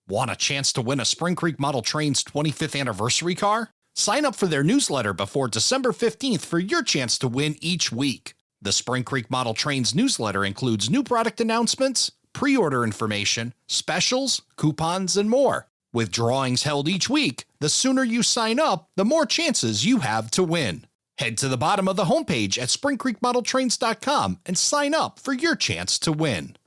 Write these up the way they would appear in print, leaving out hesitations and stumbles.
Want a chance to win a Spring Creek Model Train's 25th anniversary car? Sign up for their newsletter before December 15th for your chance to win each week. The Spring Creek Model Train's newsletter includes new product announcements, pre-order information, specials, coupons, and more. With drawings held each week, the sooner you sign up, the more chances you have to win. Head to the bottom of the homepage at springcreekmodeltrains.com and sign up for your chance to win.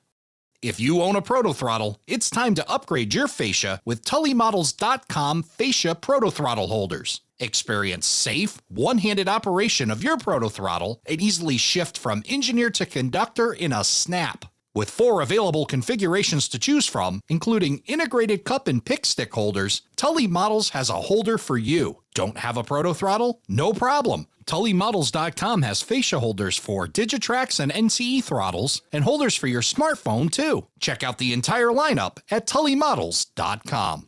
If you own a Proto Throttle, it's time to upgrade your fascia with TullyModels.com fascia Proto Throttle holders. Experience safe, one-handed operation of your Proto Throttle and easily shift from engineer to conductor in a snap. With 4 available configurations to choose from, including integrated cup and pick stick holders, Tully Models has a holder for you. Don't have a Proto Throttle? No problem. TullyModels.com has fascia holders for Digitrax and NCE throttles and holders for your smartphone too. Check out the entire lineup at TullyModels.com.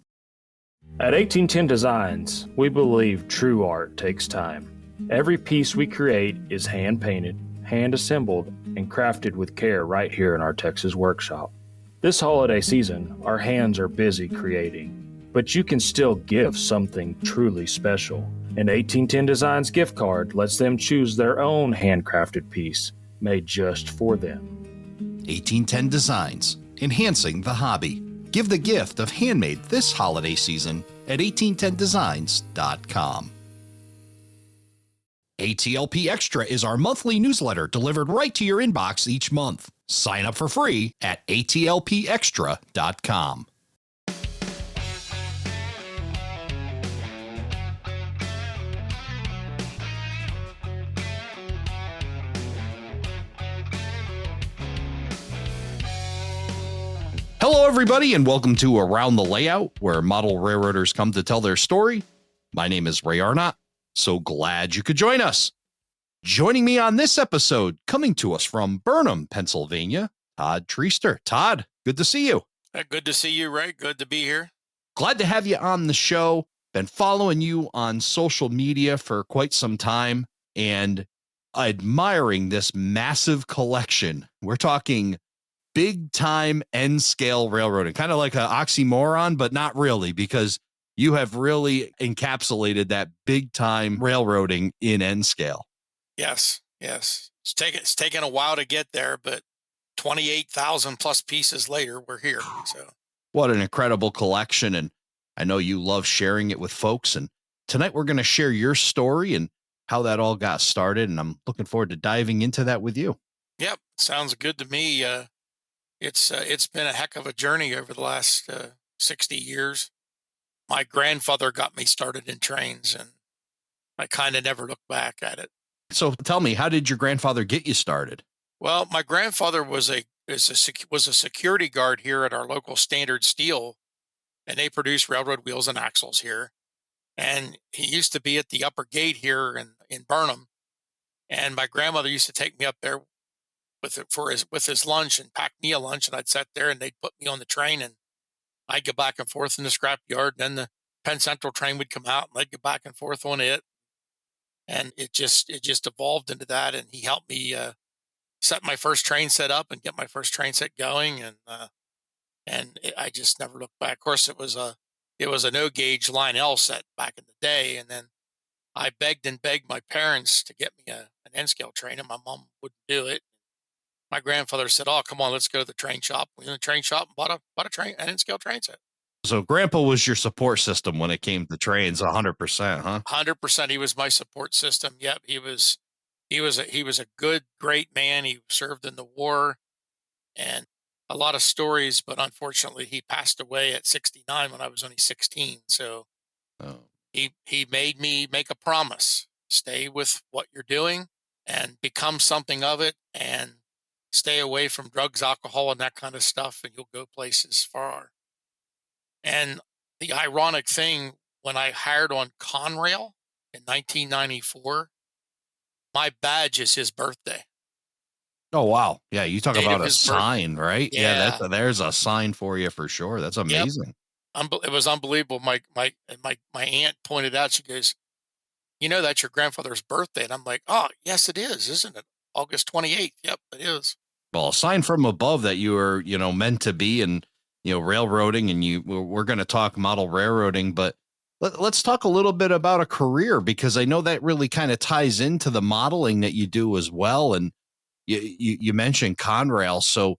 At 1810 Designs, we believe true art takes time. Every piece we create is hand-painted, hand-assembled, and crafted with care right here in our Texas workshop. This holiday season, our hands are busy creating, but you can still give something truly special. An 1810 Designs gift card lets them choose their own handcrafted piece made just for them. 1810 Designs, enhancing the hobby. Give the gift of handmade this holiday season at 1810designs.com. ATLP Extra is our monthly newsletter delivered right to your inbox each month. Sign up for free at atlpextra.com. Hello, everybody, and welcome to Around the Layout, where model railroaders come to tell their story. My name is Ray Arnott. So glad you could join us. Joining me on this episode, coming to us from Burnham, Pennsylvania, Todd Treaster. Todd, good to see you. Good to see you, Ray. Good to be here. Glad to have you on the show. Been following you on social media for quite some time and admiring this massive collection. We're talking big time N scale railroading, kind of like an oxymoron, but not really, because you have really encapsulated that big time railroading in N scale. Yes. It's taken a while to get there, but 28,000 plus pieces later, we're here. So what an incredible collection. And I know you love sharing it with folks. And tonight we're going to share your story and how that all got started. And I'm looking forward to diving into that with you. Yep. Sounds good to me. It's been a heck of a journey over the last 60 years. My grandfather got me started in trains, and I kind of never looked back at it. So tell me, how did your grandfather get you started? Well, my grandfather was a security guard here at our local Standard Steel, and they produce railroad wheels and axles here. And he used to be at the upper gate here in Burnham, and my grandmother used to take me up there with his lunch and pack me a lunch, and I'd sit there and they'd put me on the train, and I'd go back and forth in the scrap yard. And then the Penn Central train would come out and I'd go back and forth on it. And it just evolved into that. And he helped me set my first train set up and get my first train set going. I just never looked back. Of course, it was a no gauge line L set back in the day. And then I begged my parents to get me an N scale train, and my mom wouldn't do it. My grandfather said, "Oh, come on, let's go to the train shop." We went to the train shop and bought an N scale train set. So Grandpa was your support system when it came to trains, 100%, huh? 100%. He was my support system. Yep, he was a good, great man. He served in the war, and a lot of stories. But unfortunately, he passed away at 69 when I was only 16. So he made me make a promise: stay with what you're doing and become something of it, and stay away from drugs, alcohol, and that kind of stuff, and you'll go places far. And the ironic thing, when I hired on Conrail in 1994, my badge is his birthday. Oh, wow. Yeah, you talk about a sign, right? Yeah. There's a sign for you for sure. That's amazing. Yep. It was unbelievable. My aunt pointed out, she goes, that's your grandfather's birthday. And I'm like, oh, yes, it is, isn't it? August 28th. Yep, it is. Well, a sign from above that you were, meant to be and railroading, and we're going to talk model railroading, but let's talk a little bit about a career, because I know that really kind of ties into the modeling that you do as well. And you mentioned Conrail. So,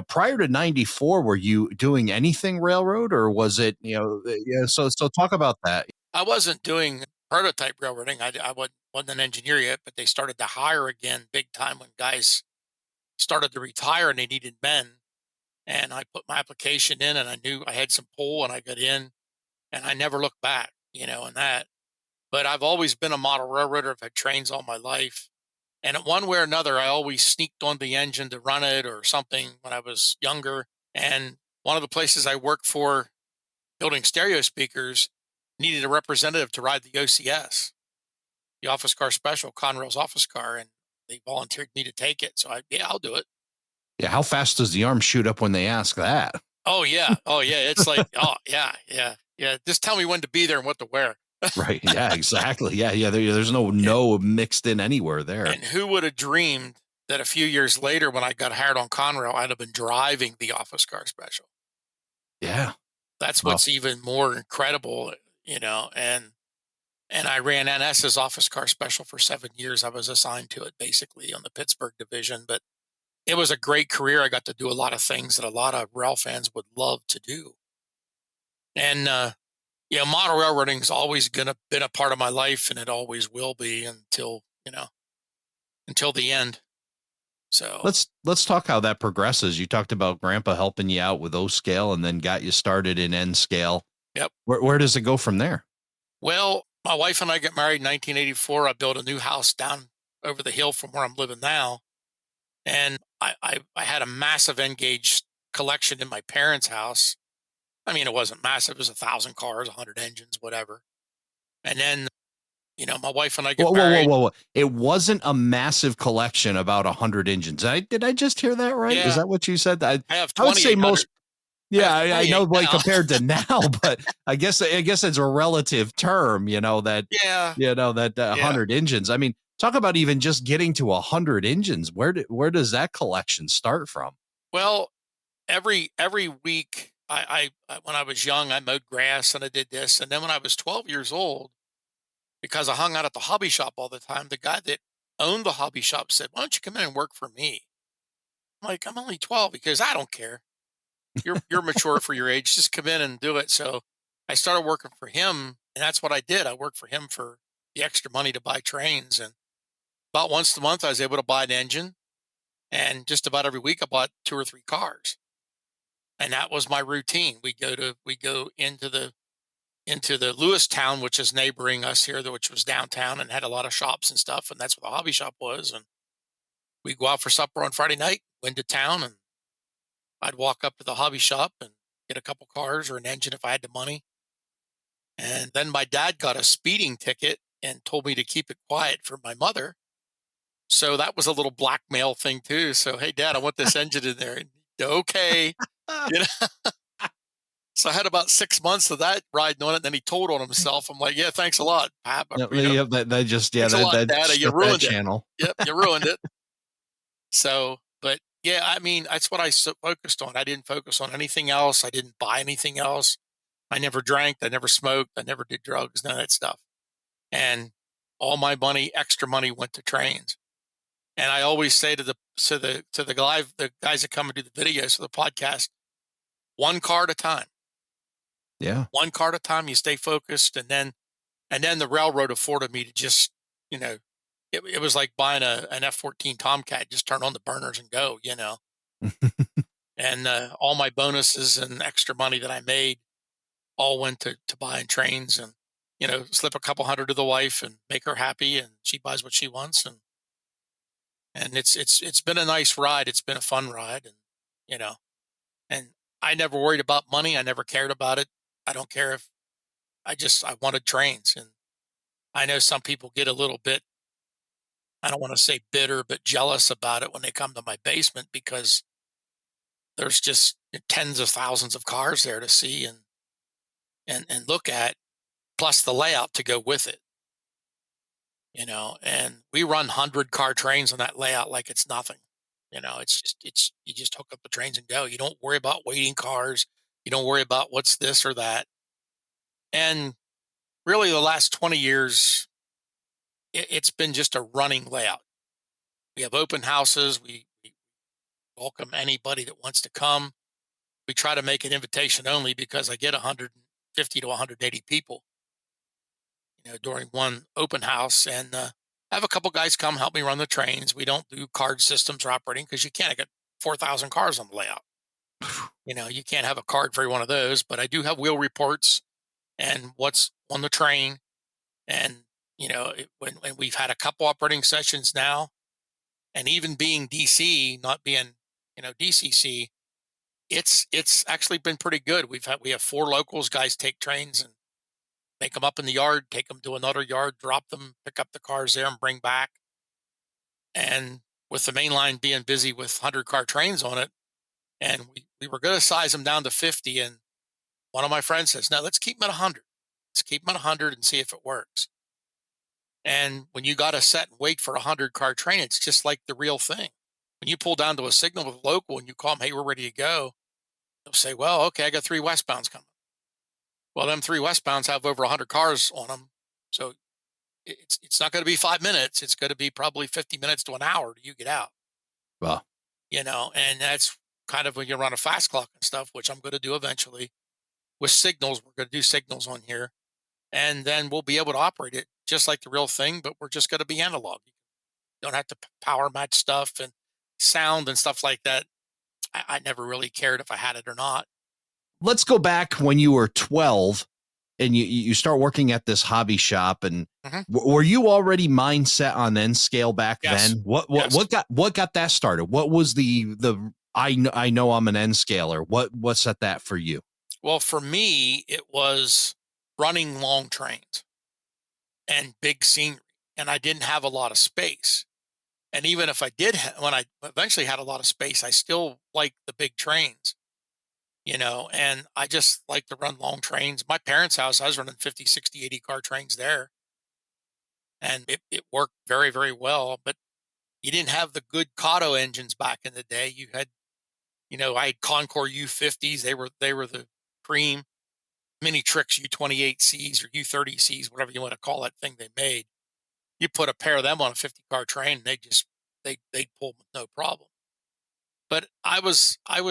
prior to 94, were you doing anything railroad, or was it, yeah. So talk about that. I wasn't doing prototype railroading. I wasn't an engineer yet, but they started to hire again big time when guys started to retire and they needed men. And I put my application in and I knew I had some pull and I got in and I never looked back, and that. But I've always been a model railroader. I've had trains all my life. And in one way or another, I always sneaked on the engine to run it or something when I was younger. And one of the places I worked for building stereo speakers needed a representative to ride the OCS, the office car special, Conrail's office car. And they volunteered me to take it. So yeah, I'll do it. Yeah. How fast does the arm shoot up when they ask that? Oh, yeah. Oh, yeah. It's like, oh, yeah, yeah, yeah. Just tell me when to be there and what to wear. Right. Yeah, exactly. Yeah. Yeah. There's no mixed in anywhere there. And who would have dreamed that a few years later, when I got hired on Conrail, I'd have been driving the office car special. Yeah. That's what's even more incredible, and I ran NS's office car special for 7 years. I was assigned to it basically on the Pittsburgh division, but it was a great career. I got to do a lot of things that a lot of rail fans would love to do. And, model railroading has always been a part of my life, and it always will be until the end. So let's talk how that progresses. You talked about Grandpa helping you out with O scale and then got you started in N scale. Yep. Where does it go from there? Well, my wife and I got married in 1984. I built a new house down over the hill from where I'm living now. And I had a massive N-gauge collection in my parents' house. I mean, it wasn't massive. It was 1,000 cars, 100 engines, whatever. And then, my wife and I got married. Whoa. It wasn't a massive collection, about 100 engines. Did I just hear that right? Yeah. Is that what you said? I have I would say most. Yeah, I I know, like now. compared to now, but I guess it's a relative term, that, Yeah. 100 engines. I mean, talk about even just getting to 100 engines. Where does that collection start from? Well, every week, I when I was young, I mowed grass and I did this. And then when I was 12 years old, because I hung out at the hobby shop all the time, the guy that owned the hobby shop said, "Why don't you come in and work for me?" I'm like, "I'm only 12," because I don't care. You're mature for your age. Just come in and do it. So I started working for him, and that's what I did. I worked for him for the extra money to buy trains, and about once a month I was able to buy an engine, and just about every week I bought 2 or 3 cars. And that was my routine. We go into the Lewistown, which is neighboring us here, which was downtown and had a lot of shops and stuff, and that's where the hobby shop was. And we go out for supper on Friday night, went to town, and I'd walk up to the hobby shop and get a couple cars or an engine if I had the money. And then my dad got a speeding ticket and told me to keep it quiet for my mother. So that was a little blackmail thing too. So, hey, Dad, I want this engine in there. And, okay. So I had about 6 months of that riding on it. And then he told on himself. I'm like, yeah, thanks a lot, Pap. That just, yeah, thanks a lot, Dad. You ruined it. Channel. Yep, you ruined it. So, but yeah, I mean, that's what I focused on. I didn't focus on anything else. I didn't buy anything else. I never drank. I never smoked. I never did drugs, none of that stuff. And all my money, extra money, went to trains. And I always say to the guys that come and do the videos for the podcast, one car at a time. Yeah. One car at a time. You stay focused, and then the railroad afforded me to just, it was like buying an F-14 Tomcat. Just turn on the burners and go. And all my bonuses and extra money that I made all went to buying trains, and slip a couple hundred to the wife and make her happy, and she buys what she wants, and it's been a nice ride. It's been a fun ride, and I never worried about money. I never cared about it. I don't care if I wanted trains. And I know some people get a little bit, I don't want to say bitter, but jealous about it when they come to my basement, because there's just tens of thousands of cars there to see and look at, plus the layout to go with it. And we run 100-car trains on that layout like it's nothing. You just hook up the trains and go. You don't worry about waiting cars. You don't worry about what's this or that. And really, the last 20 years, it's been just a running layout. We have open houses. We welcome anybody that wants to come. We try to make it invitation only because I get 150 to 180 people, during one open house, and have a couple guys come help me run the trains. We don't do card systems or operating because you can't. I got 4,000 cars on the layout. You can't have a card for every one of those, but I do have wheel reports and what's on the train. And, when we've had a couple operating sessions now, and even being DC, not being, DCC, it's actually been pretty good. We have 4 locals. Guys take trains and make them up in the yard, take them to another yard, drop them, pick up the cars there, and bring back. And with the main line being busy with 100-car trains on it, and we were going to size them down to 50, and one of my friends says, "No, let's keep them at 100. Let's keep them at 100 and see if it works." And when you got to set and wait for a 100-car train, it's just like the real thing. When you pull down to a signal with a local and you call them, "Hey, we're ready to go," they'll say, "Well, okay, I got 3 westbounds coming." Well, them 3 westbounds have over 100 cars on them. So it's not going to be 5 minutes. It's going to be probably 50 minutes to an hour till you get out, Well, and that's kind of when you run a fast clock and stuff, which I'm going to do eventually with signals. We're going to do signals on here, and then we'll be able to operate it just like the real thing, but we're just going to be analog. You don't have to power match stuff and sound and stuff like that. I never really cared if I had it or not. let's go back when you were 12 and you start working at this hobby shop, and Mhm. were you already mindset on N scale back Yes. then? What Yes. what got that started? What was the I know I'm an N scaler. What set that for you? Well, for me, it was running long trains and big scenery, and I didn't have a lot of space. And even if I did, when I eventually had a lot of space, I still liked the big trains, and I just like to run long trains. My parents' house, I was running 50, 60, 80-car trains there, and it worked very, very well. But you didn't have the good Kato engines back in the day. You had, I had Concord U50s. They were the cream. Mini Tricks U28Cs or U30Cs, whatever you want to call that thing they made. You put a pair of them on a 50-car train, and they'd pull with no problem. But I was by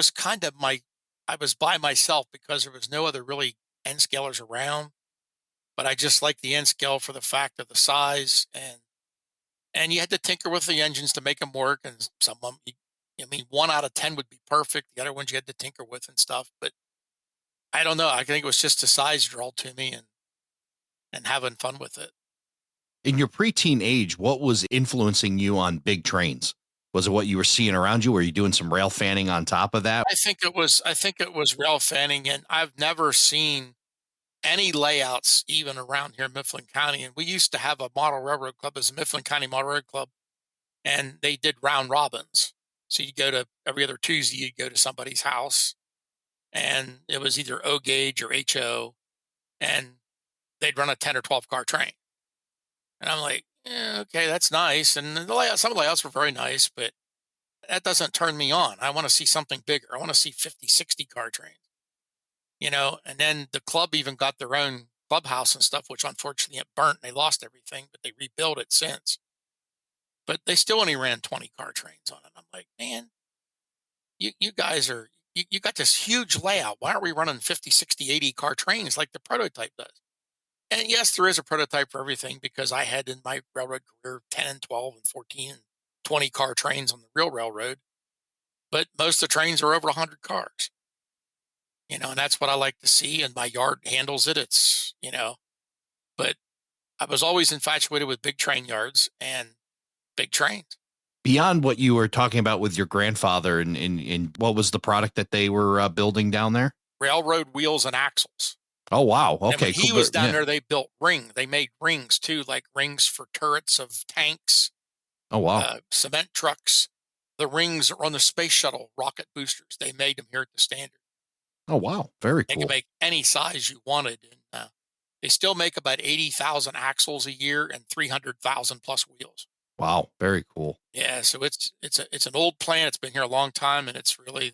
myself because there was no other really N scalers around. But I just like the N scale for the fact of the size, and you had to tinker with the engines to make them work. And some of them, 1 out of 10 would be perfect. The other ones you had to tinker with and stuff. But I don't know. I think it was just a size draw to me, and having fun with it. In your preteen age, what was influencing you on big trains? Was it what you were seeing around you? Were you doing some rail fanning on top of that? I think it was rail fanning, and I've never seen any layouts even around here in Mifflin County. And we used to have a model railroad club as a Mifflin County Model Railroad Club, and they did round robins. So you go to every other Tuesday, you'd go to somebody's house, and it was either O gauge or HO, and they'd run a 10 or 12-car train. And I'm like, yeah, okay, that's nice. And some of the layouts were very nice, but that doesn't turn me on. I want to see something bigger. I want to see 50, 60-car trains, and then the club even got their own clubhouse and stuff, which unfortunately it burnt and they lost everything, but they rebuilt it since. But they still only ran 20-car trains on it. I'm like, man, you guys you got this huge layout. Why aren't we running 50, 60, 80-car trains like the prototype does? And yes, there is a prototype for everything, because I had in my railroad career 10 and 12 and 14 and 20-car trains on the real railroad. But most of the trains are over 100 cars, and that's what I like to see. And my yard handles it. But I was always infatuated with big train yards and big trains. Beyond what you were talking about with your grandfather, and what was the product that they were building down there? Railroad wheels and axles. Oh, wow. And Okay, when he cool. was down Yeah. there, they built They made rings too, like rings for turrets of tanks, Oh, wow. cement trucks. The rings are on the space shuttle rocket boosters. They made them here at the Standard. Oh, wow. Very They cool. could make any size you wanted. And they still make about 80,000 axles a year and 300,000 plus wheels. Wow, very cool. Yeah, so it's an old plant. It's been here a long time, and it's really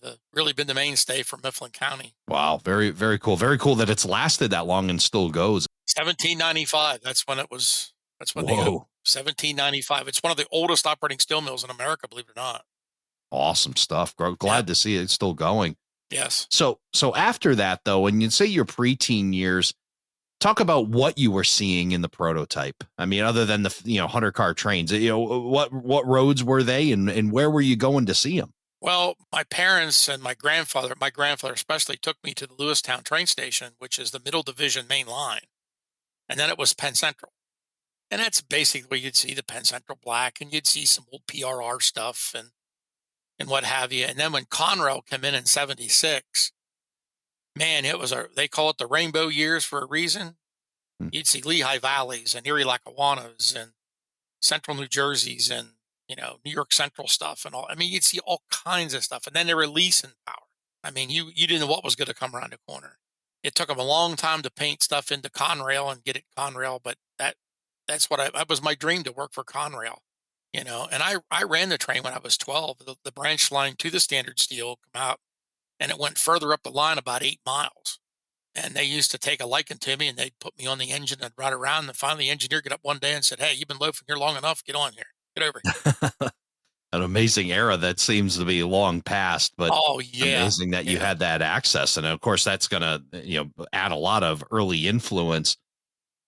been the mainstay for Mifflin County. Wow, very very cool. Very cool that it's lasted that long and still goes. 1795. That's when it was. That's when they. Whoa, 1795. It's one of the oldest operating steel mills in America, believe it or not. awesome stuff. Yep. Glad to see it's still going. Yes. So after that though, when you say your preteen years, talk about what you were seeing in the prototype. I mean, other than the 100-car trains, what roads were they, and where were you going to see them? Well, my parents and my grandfather especially took me to the Lewistown train station, which is the Middle Division main line. And then it was Penn Central. And that's basically where you'd see the Penn Central Black, and you'd see some old PRR stuff and what have you. And then when Conrail came in 76, man, they call it the rainbow years for a reason. Hmm. You'd see Lehigh Valleys and Erie Lackawannas and Central New Jerseys and, New York Central stuff and all. I mean, you'd see all kinds of stuff. And then they were leasing power. I mean, you didn't know what was going to come around the corner. It took them a long time to paint stuff into Conrail and get it Conrail, but that was my dream, to work for Conrail, and I ran the train when I was 12, the branch line to the standard steel come out, and it went further up the line about 8 miles. And they used to take a liking to me, and they'd put me on the engine and ride around. And finally the engineer got up one day and said, "Hey, you've been loafing here long enough. Get on here. Get over here." An amazing era that seems to be long past, but Oh yeah. amazing that you had that access. And of course, that's going to, add a lot of early influence.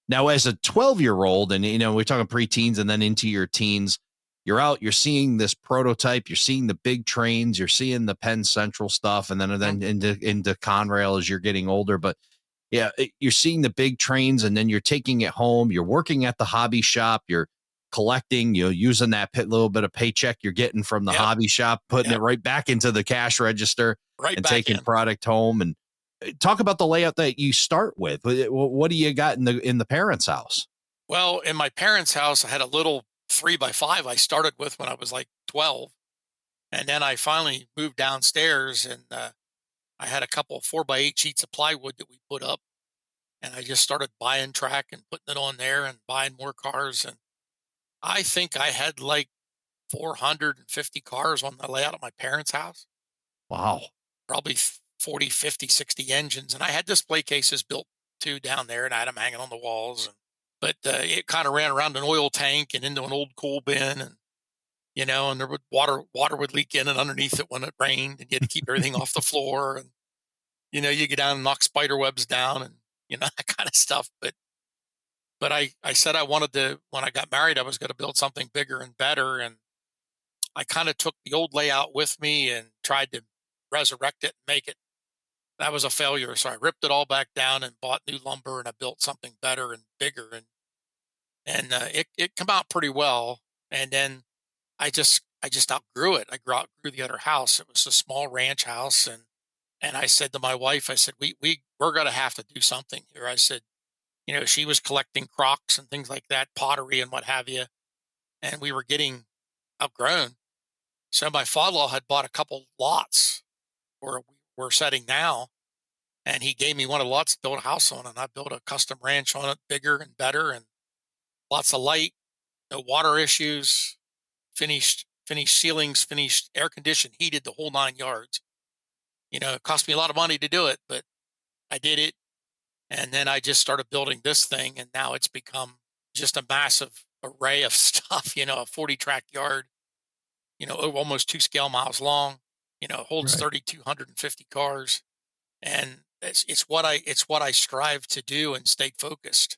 Now, as a 12-year-old, and, we're talking preteens and then into your teens, you're out, you're seeing this prototype, you're seeing the big trains, you're seeing the Penn Central stuff, and then into Conrail as you're getting older. But yeah, you're seeing the big trains, and then you're taking it home. You're working at the hobby shop. You're collecting, using that little bit of paycheck you're getting from the Yep. hobby shop, putting Yep. it right back into the cash register, Right and back taking in. product home. And talk about the layout that you start with. What do you got in the parents' house? Well, in my parents' house, I had a little 3x5 I started with when I was like 12. And then I finally moved downstairs, and I had a couple 4x8 sheets of plywood that we put up. And I just started buying track and putting it on there and buying more cars. And I think I had like 450 cars on the layout of my parents' house, Wow. probably 40, 50, 60 engines. And I had display cases built too down there, and I had them hanging on the walls. But it kind of ran around an oil tank and into an old coal bin, and and there would water would leak in and underneath it when it rained, and you had to keep everything off the floor, and you get down and knock spider webs down, and that kind of stuff. But I said I wanted to, when I got married, I was going to build something bigger and better, and I kind of took the old layout with me and tried to resurrect it and make it. That was a failure, so I ripped it all back down and bought new lumber, and I built something better and bigger, and it come out pretty well. And then I just outgrew it. I outgrew the other house. It was a small ranch house, and I said to my wife, I said, we're going to have to do something here. I said, she was collecting crocks and things like that, pottery and what have you, and we were getting outgrown. So my father-in-law had bought a couple lots where we're setting now, and he gave me one of the lots to build a house on, and I built a custom ranch on it, bigger and better, and lots of light, no water issues, finished ceilings, finished air conditioned, heated, the whole 9 yards. It cost me a lot of money to do it, but I did it. And then I just started building this thing, and now it's become just a massive array of stuff, a 40 track yard, almost 2 scale miles long, holds Right. 3,250 cars. And it's what I strive to do and stay focused.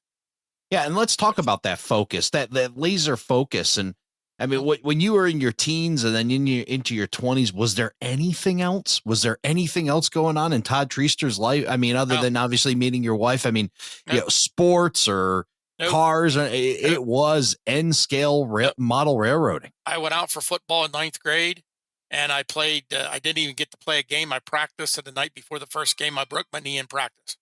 Yeah, and let's talk about that focus, that laser focus. And I mean, Mhm. when you were in your teens and then into your 20s, was there anything else? Was there anything else going on in Todd Treaster's life? I mean, other No, than obviously meeting your wife. I mean, no, sports or no, cars. It, no, it was N scale no. model railroading. I went out for football in ninth grade, and I played. I didn't even get to play a game. I practiced, and the night before the first game, I broke my knee in practice.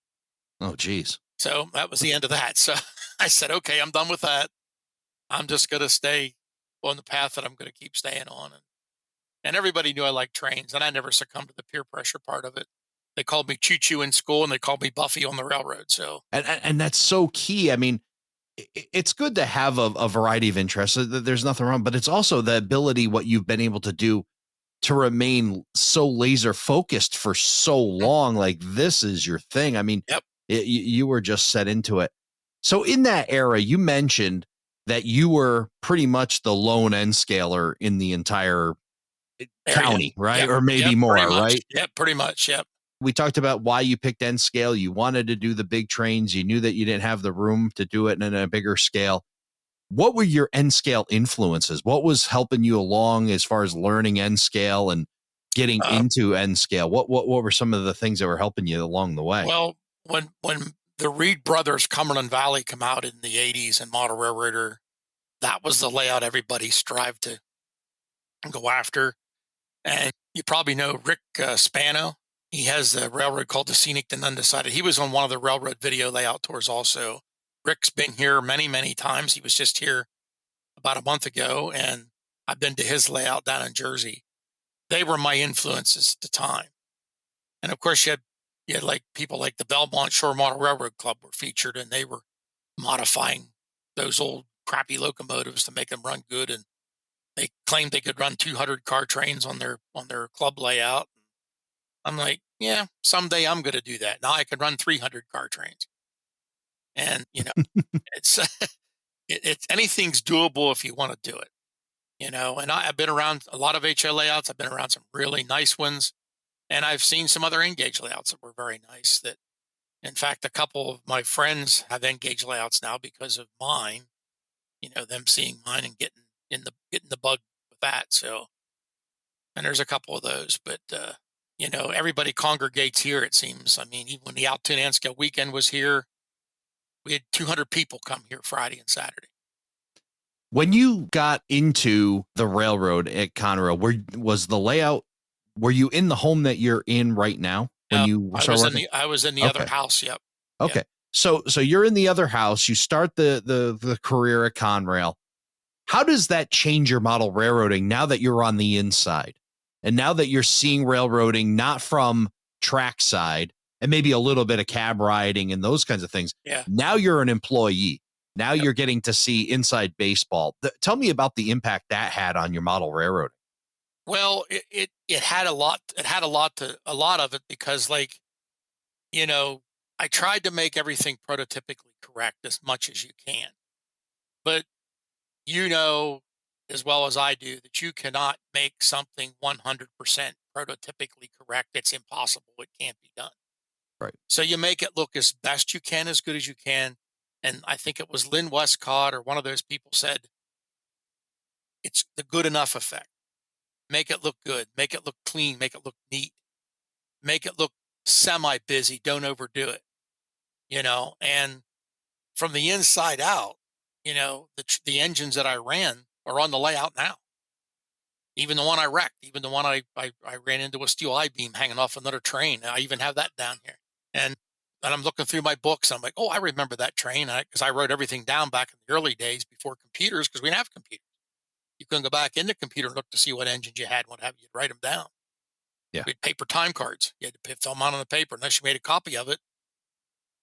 Oh, geez. So that was the end of that. So I said, okay, I'm done with that. I'm just going to stay on the path that I'm going to keep staying on. And everybody knew I liked trains, and I never succumbed to the peer pressure part of it. They called me Choo Choo in school, and they called me Buffy on the railroad. So And that's so key. I mean, it's good to have a variety of interests. There's nothing wrong, but it's also the ability, what you've been able to do to remain so laser focused for so Mhm. long. Like this is your thing. I mean, Yep. you were just set into it. So in that era, you mentioned that you were pretty much the lone N scaler in the entire Area. county, right? Yep. Or maybe Yep. Pretty more, much. right? Yep. Pretty much. Yep. We talked about why you picked N scale. You wanted to do the big trains. You knew that you didn't have the room to do it in a bigger scale. What were your N scale influences? What was helping you along as far as learning N scale and getting Uh, into N scale? What were some of the things that were helping you along the way? well, when the Reed Brothers Cumberland Valley come out in the '80s and Model Railroader, that was the layout everybody strived to go after. And you probably know Rick Spano. He has the railroad called the Scenic and Undecided. He was on one of the railroad video layout tours also. Rick's been here many, many times. He was just here about a month ago, and I've been to his layout down in Jersey. They were my influences at the time. And of course, you had like people like the Belmont Shore Model Railroad Club were featured, and they were modifying those old crappy locomotives to make them run good. And they claimed they could run 200 car trains on their club layout. I'm like, yeah, someday I'm going to do that. Now I can run 300 car trains, and it's it's anything's doable if you want to do it. And I've been around a lot of HO layouts. I've been around some really nice ones, and I've seen some other N-gauge layouts that were very nice. That, in fact, a couple of my friends have N-gauge layouts now because of mine. Them seeing mine and getting the bug with that. So, and there's a couple of those, but everybody congregates here. It seems. I mean, even when the Altoona Anscale weekend was here, we had 200 people come here Friday and Saturday. When you got into the railroad at Conrail, was the layout? Were you in the home that you're in right now when No, you started working? I was in the other Okay. house. Yep. Yep. Okay. So you're in the other house. You start the career at Conrail. How does that change your model railroading now that you're on the inside? And now that you're seeing railroading not from track side and maybe a little bit of cab riding and those kinds of things. Yeah. Now you're an employee. Now Yep. you're getting to see inside baseball. Tell me about the impact that had on your model railroading. Well, it had a lot. It had a lot of it because, like, you know, I tried to make everything prototypically correct as much as you can, but you know as well as I do that you cannot make something 100% prototypically correct. It's impossible. It can't be done. Right. So you make it look as best you can, as good as you can. And I think it was Lynn Westcott or one of those people said, it's the good enough effect. Make it look good, make it look clean, make it look neat, make it look semi busy. Don't overdo it. And from the inside out, the engines that I ran are on the layout now. Even the one I wrecked, even the one I ran into a steel I beam hanging off another train. I even have that down here. And I'm looking through my books. I'm like, oh, I remember that train because I wrote everything down back in the early days before computers because we didn't have computers. You couldn't go back in the computer and look to see what engines you had, what have you. You'd write them down. Yeah. We had paper time cards. You had to fill them out on the paper unless you made a copy of it.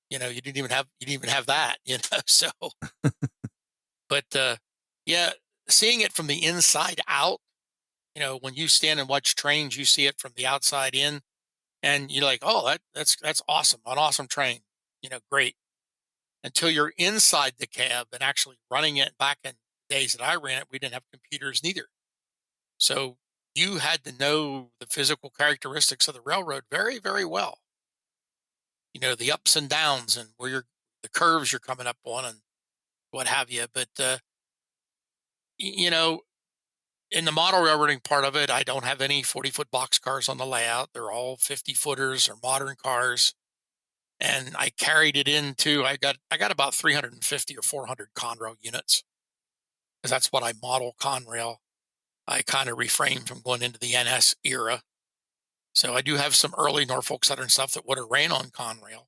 You didn't even have that. So, but yeah, seeing it from the inside out. When you stand and watch trains, you see it from the outside in, and you're like, oh, that's awesome, an awesome train. Great. Until you're inside the cab and actually running it. Back in the days that I ran it, we didn't have computers neither. So you had to know the physical characteristics of the railroad very, very well. The ups and downs and the curves you're coming up on and what have you. But you know, in the model railroading part of it, I don't have any 40-foot box cars on the layout. They're all 50-footers or modern cars. And I carried it into I got about 350 or 400 Conrail units because that's what I model Conrail. I kind of refrained from going into the NS era. So I do have some early Norfolk Southern stuff that would have ran on Conrail.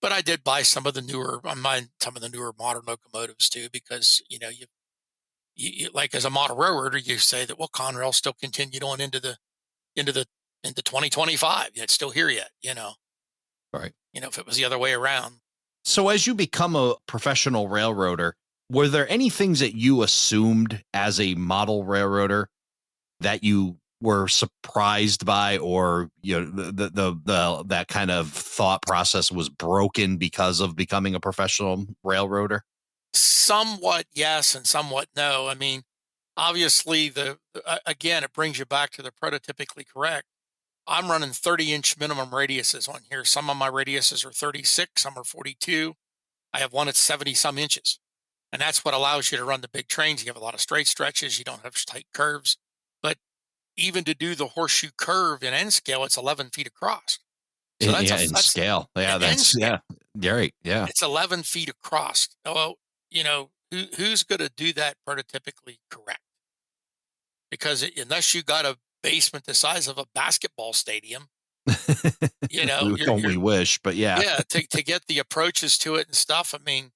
But I did buy some of the newer, some of the newer modern locomotives too, because you like as a model railroader, you say that well, Conrail still continued on into the into 2025. It's still here yet. Right. If it was the other way around. So as you become a professional railroader, were there any things that you assumed as a model railroader that you were surprised by, or the that kind of thought process was broken because of becoming a professional railroader? Somewhat yes, and somewhat no. I mean, obviously, again, it brings you back to the prototypically correct. I'm running 30-inch minimum radiuses on here. Some of my radiuses are 36, some are 42. I have one that's 70 some inches. And that's what allows you to run the big trains. You have a lot of straight stretches, you don't have tight curves. But even to do the horseshoe curve in N scale, it's 11 feet across. So Yeah, in that's scale. Yeah, N that's scale. yeah. You're right. Yeah. It's 11 feet across. Oh, who's going to do that prototypically correct? Because unless you got a basement the size of a basketball stadium, Don't you're we wish, but yeah. yeah, to get the approaches to it and stuff. I mean,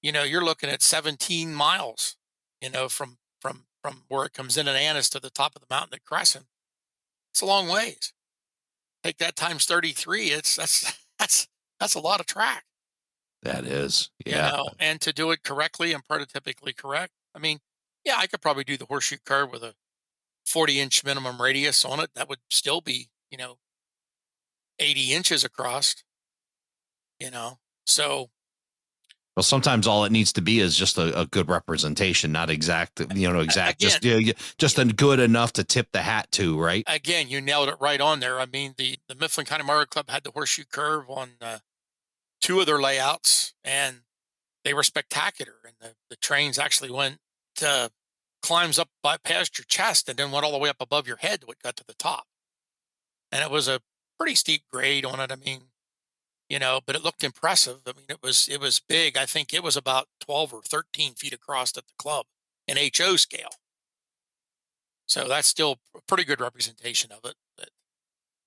you're looking at 17 miles, from where it comes in at Annis to the top of the mountain at Crescent. It's a long ways. Take that times 33. That's a lot of track, That is. Yeah. and to do it correctly and prototypically correct. I mean, yeah, I could probably do the horseshoe curve with a 40-inch minimum radius on it. That would still be, 80 inches across, you know. So Well, sometimes all it needs to be is just a good representation, not exact, exact, again, just a good enough to tip the hat to, right? again, you nailed it right on there. I mean, the Mifflin County Motor Club had the horseshoe curve on two of their layouts, and they were spectacular. And the trains actually went to climbs up by past your chest and then went all the way up above your head till it got to the top. And it was a pretty steep grade on it. I mean, but it looked impressive. I mean, it was big. I think it was about 12 or 13 feet across at the club in HO scale. So that's still a pretty good representation of it. But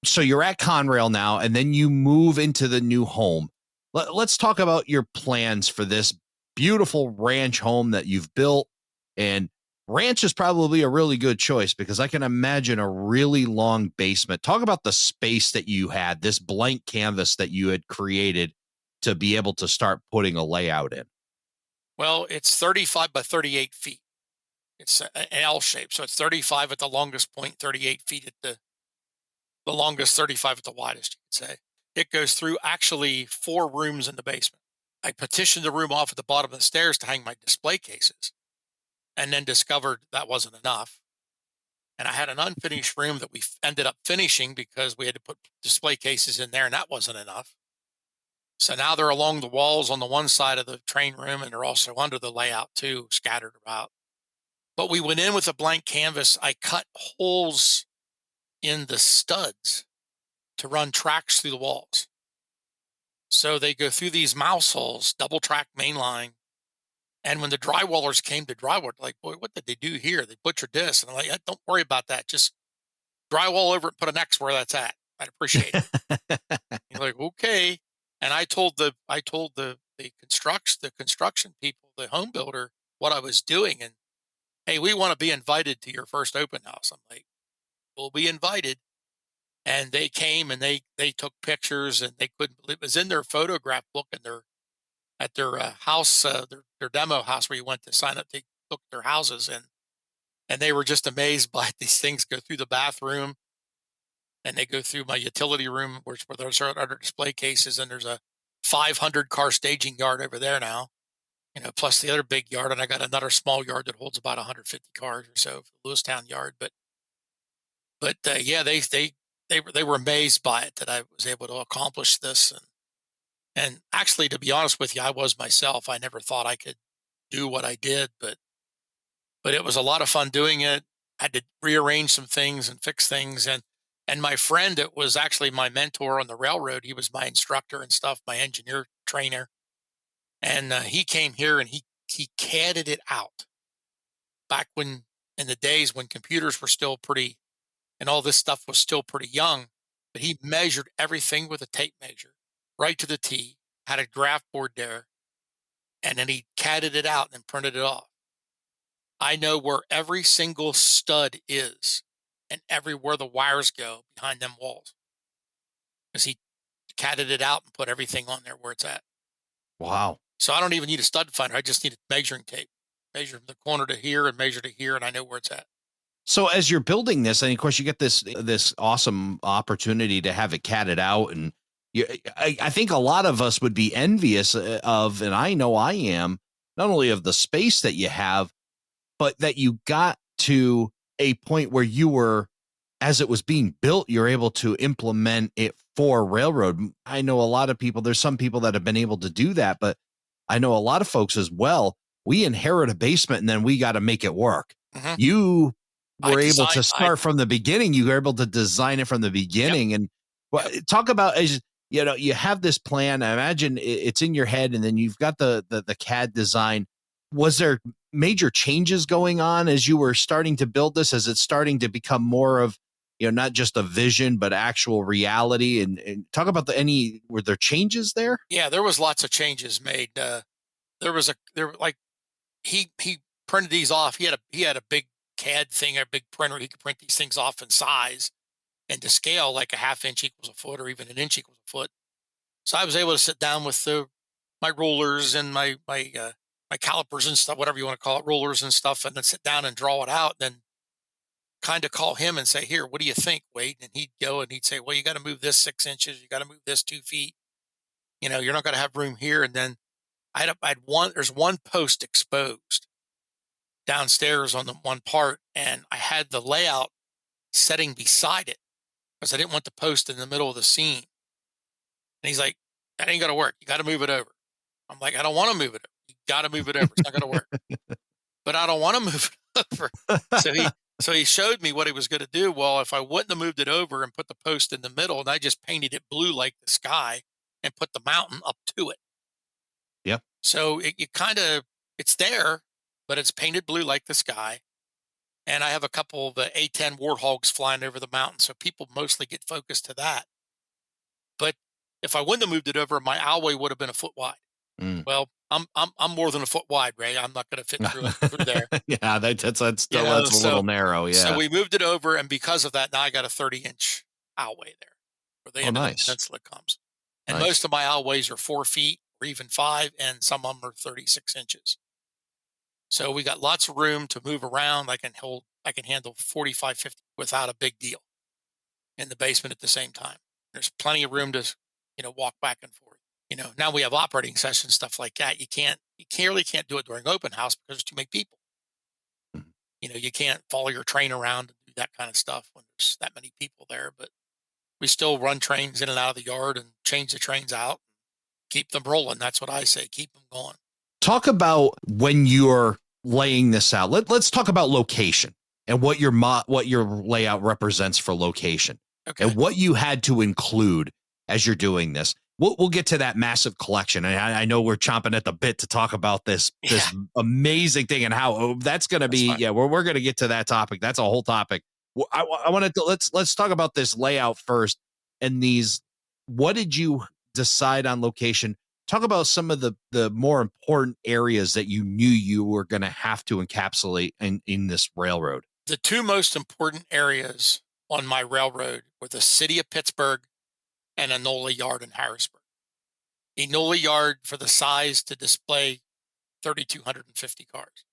So you're at Conrail now, and then you move into the new home. Let's talk about your plans for this beautiful ranch home that you've built. And ranch is probably a really good choice because I can imagine a really long basement. Talk about the space that you had, this blank canvas that you had created to be able to start putting a layout in. well, it's 35 by 38 feet. It's an L shape, so it's 35 at the longest point, 38 feet at the longest, 35 at the widest. You could say it goes through actually 4 rooms in the basement. I petitioned the room off at the bottom of the stairs to hang my display cases, and then discovered that wasn't enough. And I had an unfinished room that we ended up finishing because we had to put display cases in there, and that wasn't enough. So now they're along the walls on the one side of the train room, and they're also under the layout too, scattered about. But we went in with a blank canvas. I cut holes in the studs to run tracks through the walls. So they go through these mouse holes, double track main line. And when the drywallers came to drywall, like, boy, what did they do here? They butchered this. And I'm like, don't worry about that. Just drywall over it and put an X where that's at. I'd appreciate it. You're like, okay. And I told the construction people, the home builder, what I was doing. And hey, we want to be invited to your first open house. I'm like, we'll be invited. And they came and they took pictures, and they couldn't believe it was in their photograph book, and at their house, their demo house where you went to sign up. They look at their houses, and they were just amazed by these things go through the bathroom, and they go through my utility room where there's other display cases, and there's a 500 car staging yard over there now, plus the other big yard, and I got another small yard that holds about 150 cars or so for the Lewistown yard. But yeah, they were amazed by it that I was able to accomplish this. And actually, to be honest with you, I was myself. I never thought I could do what I did, but it was a lot of fun doing it. I had to rearrange some things and fix things. And my friend that was actually my mentor on the railroad, he was my instructor and stuff, my engineer trainer. And he came here and he CAD'd it out back when, in the days when computers were still pretty, and all this stuff was still pretty young. But he measured everything with a tape measure right to the T, had a graph board there, and then he CAD'd it out and printed it off. I know where every single stud is and everywhere the wires go behind them walls, because he CAD'd it out and put everything on there where it's at. Wow. So I don't even need a stud finder. I just need a measuring tape. Measure from the corner to here and measure to here, and I know where it's at. So as you're building this, and of course you get this awesome opportunity to have it catted out, and I think a lot of us would be envious of, and I know I am, not only of the space that you have, but that you got to a point where you were, as it was being built, you're able to implement it for railroad. I know a lot of people, there's some people that have been able to do that, but I know a lot of folks as well. We inherit a basement and then we got to make it work. Mhm. You I were able to designed. start from the beginning. You were able to design it from the Yep. beginning. And well, Yep. talk about, as you know, you have this plan. I imagine it's in your head, and then you've got the CAD design. Was there major changes going on as you were starting to build this? As it's starting to become more of, not just a vision, but actual reality? And talk about were there changes there? Yeah, there was lots of changes made. There like he printed these off. He had a big CAD thing, a big printer. He could print these things off in size and to scale, like a half inch equals a foot, or even an inch equals a foot. So I was able to sit down with my rulers and my calipers and stuff, whatever you want to call it, rulers and stuff, and then sit down and draw it out. Then kind of call him and say, "Here, what do you think, Wade?" And he'd go and he'd say, "Well, you got to move this 6 inches. You got to move this 2 feet. You're not going to have room here." And then there's one post exposed downstairs on the one part, and I had the layout setting beside it because I didn't want the post in the middle of the scene. And he's like, "That ain't gonna work. You got to move it over." I'm like, "I don't want to move it over. You got to move it over. It's not gonna work." But I don't want to move it over. So he showed me what he was going to do. Well, if I wouldn't have moved it over and put the post in the middle, and I just painted it blue like the sky and put the mountain up to it. Yep. So it's there, but it's painted blue like the sky. And I have a couple of the A-10 warthogs flying over the mountain, so people mostly get focused to that. But if I wouldn't have moved it over, my alleyway would have been a foot wide. Mm. Well, I'm more than a foot wide, Ray. I'm not going to fit through there. Yeah, that's still that's a little narrow. So Yeah. we moved it over, and because of that, now I got a 30-inch alleyway there, where the Oh, end of the nice. peninsula comes. And Nice. most of my alleyways are 4 feet or even 5, and some of them are 36 inches. So we got lots of room to move around. I can handle 45, 50 without a big deal in the basement at the same time. There's plenty of room to, walk back and forth. Now we have operating sessions, stuff like that. You really can't do it during open house because there's too many people. Mhm. You can't follow your train around and do that kind of stuff when there's that many people there. But we still run trains in and out of the yard and change the trains out, keep them rolling. That's what I say. Keep them going. Talk about when you're laying this out. Let's talk about location and what your layout represents for location, Okay. and what you had to include as you're doing this. We'll get to that massive collection. And I know we're chomping at the bit to talk about this amazing thing and how that's going to be. Fine. Yeah, we're going to get to that topic. That's a whole topic. I wanted to let's talk about this layout first. And what did you decide on location? Talk about some of the more important areas that you knew you were going to have to encapsulate in this railroad. The two most important areas on my railroad were the city of Pittsburgh and Enola Yard in Harrisburg. Enola Yard for the size to display 3,250 cars,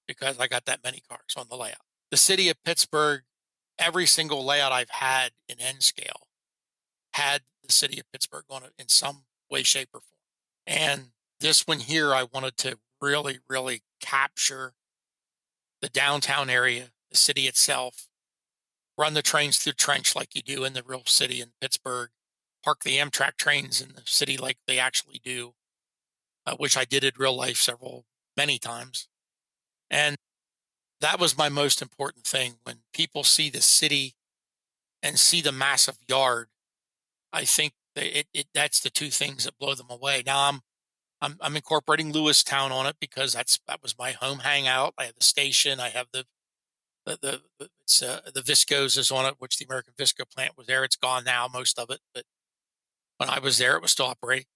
because I got that many cars on the layout. The city of Pittsburgh, every single layout I've had in N scale had the city of Pittsburgh on it in some way, shape, or form. And this one here, I wanted to really, really capture the downtown area, the city itself, run the trains through trench like you do in the real city in Pittsburgh, park the Amtrak trains in the city like they actually do, which I did in real life many times. And that was my most important thing. When people see the city and see the massive yard, I think that's the two things that blow them away. Now I'm incorporating Lewistown on it because that was my home hangout. I have the station. I have the Visco's is on it, which the American Visco plant was there. It's gone now, most of it, but when I was there, it was still operating.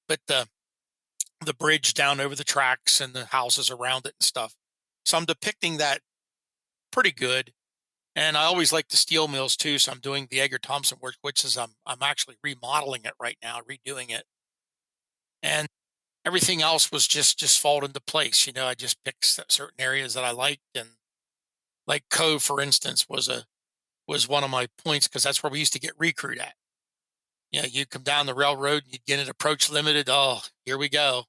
But the bridge down over the tracks and the houses around it and stuff. So I'm depicting that pretty good. And I always like the steel mills too. So I'm doing the Edgar Thompson work, which is I'm actually remodeling it right now, redoing it. And everything else was just fall into place. I just picked certain areas that I liked, and like Cove, for instance, was one of my points because that's where we used to get recruit at. You'd come down the railroad, and you'd get an approach limited. Oh, here we go,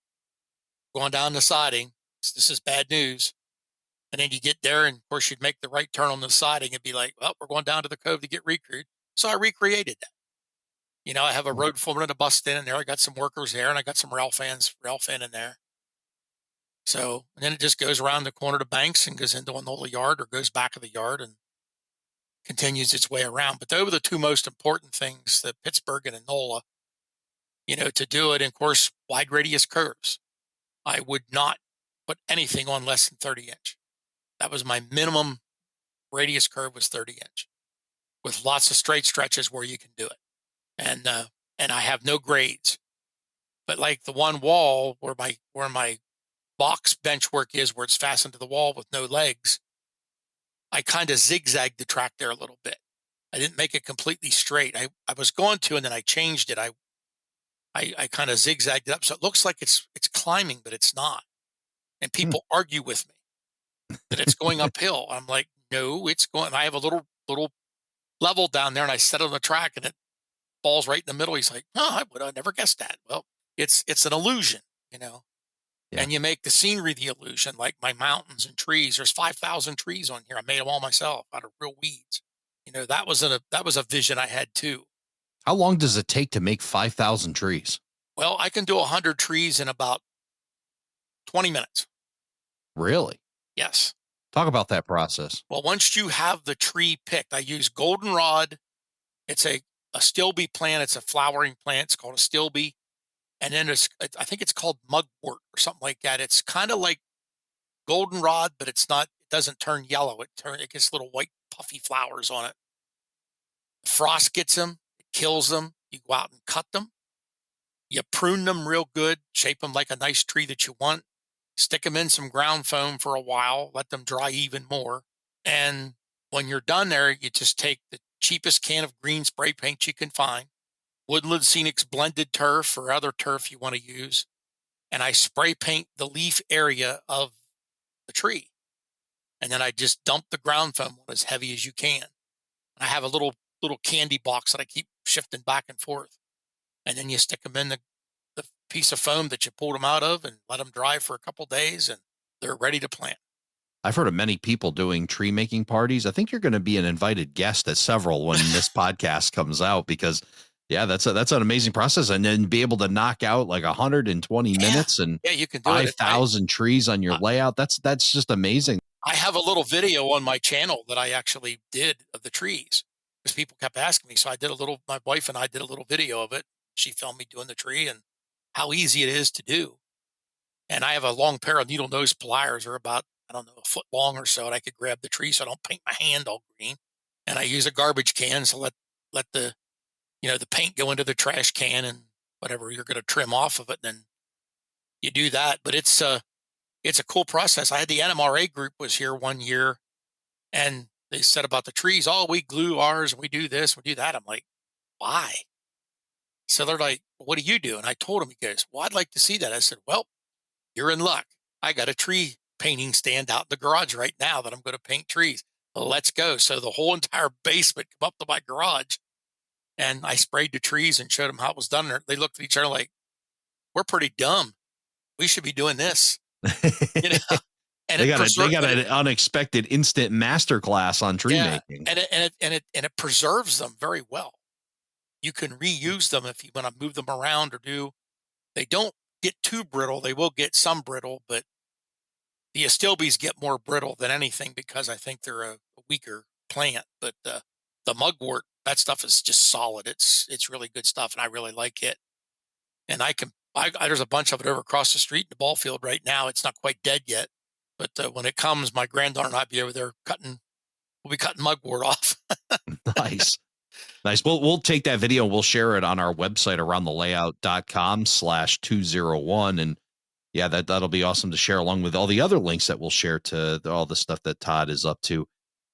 going down the siding. This is bad news. And then you get there, and of course, you'd make the right turn on the siding and be like, well, we're going down to the Cove to get recruit. So I recreated that. I have a road foreman and a bus stand in there. I got some workers there, and I got some rail fan in there. So, and then it just goes around the corner to Banks and goes into another yard or goes back of the yard and continues its way around. But those were the two most important things, the Pittsburgh and Enola, to do it. And of course, wide radius curves. I would not put anything on less than 30-inch. That was my minimum radius curve, was 30-inch, with lots of straight stretches where you can do it. And I have no grades, but like the one wall where my box bench work is, where it's fastened to the wall with no legs, I kind of zigzagged the track there a little bit. I didn't make it completely straight. I was going to, and then I changed it. I kind of zigzagged it up, so it looks like it's climbing, but it's not. And people argue with me that it's going uphill. I'm like, no, it's going. I have a little level down there, and I set it on the track, and it falls right in the middle. He's like, oh, I would have never guessed that. Well, it's an illusion, Yeah. And you make the scenery the illusion, like my mountains and trees. There's 5,000 trees on here. I made them all myself out of real weeds. That was a vision I had too. How long does it take to make 5,000 trees? Well, I can do 100 trees in about 20 minutes. Really? Yes. Talk about that process. Well, once you have the tree picked, I use goldenrod. It's a stilby plant. It's a flowering plant. It's called a stilby. And then I think it's called mugwort or something like that. It's kind of like goldenrod, but it doesn't turn yellow. It gets little white puffy flowers on it. Frost gets them, it kills them. You go out and cut them. You prune them real good, shape them like a nice tree that you want. Stick them in some ground foam for a while, let them dry even more. And when you're done there, you just take the cheapest can of green spray paint you can find, Woodland Scenics blended turf or other turf you want to use, and I spray paint the leaf area of the tree. And then I just dump the ground foam on as heavy as you can. I have a little candy box that I keep shifting back and forth. And then you stick them in the piece of foam that you pulled them out of and let them dry for a couple days, and they're ready to plant. I've heard of many people doing tree making parties. I think you're going to be an invited guest at several when this podcast comes out, because that's an amazing process. And then be able to knock out like 120 minutes and you can do 5,000 trees on your layout. That's just amazing. I have a little video on my channel that I actually did of the trees, because people kept asking me. So my wife and I did a little video of it. She filmed me doing the tree and how easy it is to do. And I have a long pair of needle nose pliers. They're about, I don't know, a foot long or so, and I could grab the tree so I don't paint my hand all green. And I use a garbage can, so let the the paint go into the trash can and whatever you're going to trim off of it. And then you do that. But it's a cool process. I had the NMRA group was here one year, and they said about the trees, oh, we glue ours and we do this, we do that. I'm like, why? So they're like, what do you do? And I told him, he goes, well, I'd like to see that. I said, well, you're in luck. I got a tree painting stand out in the garage right now that I'm going to paint trees. Let's go. So the whole entire basement come up to my garage, and I sprayed the trees and showed them how it was done. They looked at each other like, we're pretty dumb. We should be doing this. And they got an unexpected instant masterclass on tree making. And it preserves them very well. You can reuse them if you want to move them around they don't get too brittle. They will get some brittle, but the astilbes get more brittle than anything because I think they're a weaker plant. But the mugwort, that stuff is just solid. It's really good stuff, and I really like it. And there's a bunch of it over across the street in the ball field right now. It's not quite dead yet, but when it comes, my granddaughter and I'll be over there we'll be cutting mugwort off. Nice. We'll take that video and we'll share it on our website, aroundthelayout.com/201. And that'll be awesome to share, along with all the other links that we'll share to all the stuff that Todd is up to.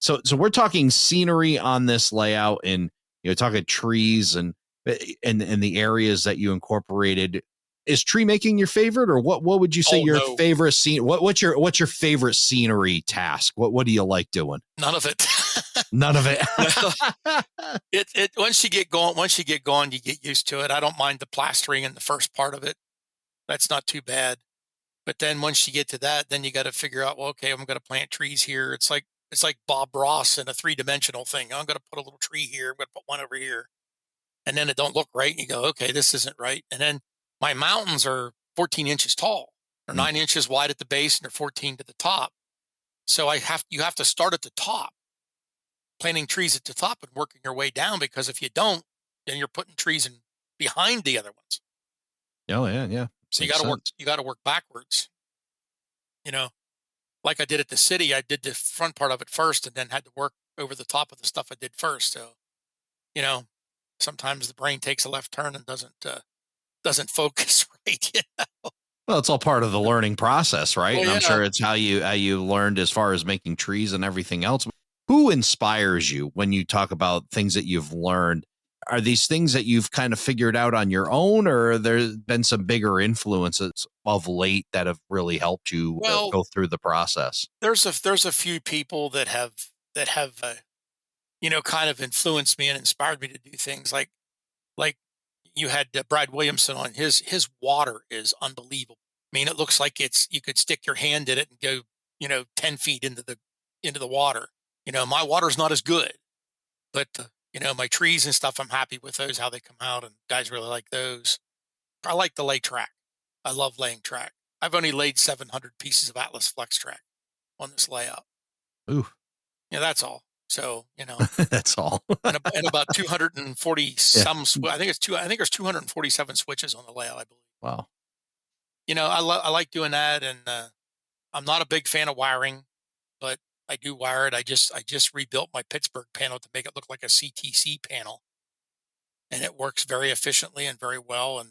So we're talking scenery on this layout, and talking trees and the areas that you incorporated. Is tree making your favorite, or what would you say Oh, your no. favorite scene? What's your favorite scenery task? What do you like doing? None of it. None of it. No. Once you get going, you get used to it. I don't mind the plastering in the first part of it. That's not too bad. But then once you get to that, then you got to figure out, well, okay, I'm going to plant trees here. It's like Bob Ross in a 3-dimensional thing. I'm going to put a little tree here. I'm going to put one over here. And then it don't look right. And you go, okay, this isn't right. And then my mountains are 14 inches tall. They're 9 inches wide at the base and they're 14 to the top. So you have to start at the top, planting trees at the top and working your way down, because if you don't, then you're putting trees in behind the other ones. Oh yeah, yeah. So Makes sense. you got to work backwards. You know, like I did at the city, I did the front part of it first and then had to work over the top of the stuff I did first. So, you know, sometimes the brain takes a left turn and doesn't focus right. Well, it's all part of the learning process, right? Well, And I'm yeah. sure it's how you learned as far as making trees and everything else. Who inspires you when you talk about things that you've learned? Are these things that you've kind of figured out on your own, or have there been some bigger influences of late that have really helped you Well, go through the process? there's a few people that have kind of influenced me and inspired me to do things like you had Brad Williamson on. His water is unbelievable. I mean, it looks like you could stick your hand in it and go 10 feet into the water. My water's not as good, but my trees and stuff, I'm happy with those, how they come out, and guys really like those. I like to lay track. I love laying track. I've only laid 700 pieces of Atlas Flex track on this layout. Ooh, Yeah, that's all. So, that's all. and about 240 Yeah. I think there's 247 switches on the layout, I believe. Wow. I like doing that, and I'm not a big fan of wiring, but I do wire it. I just rebuilt my Pittsburgh panel to make it look like a CTC panel, and it works very efficiently and very well,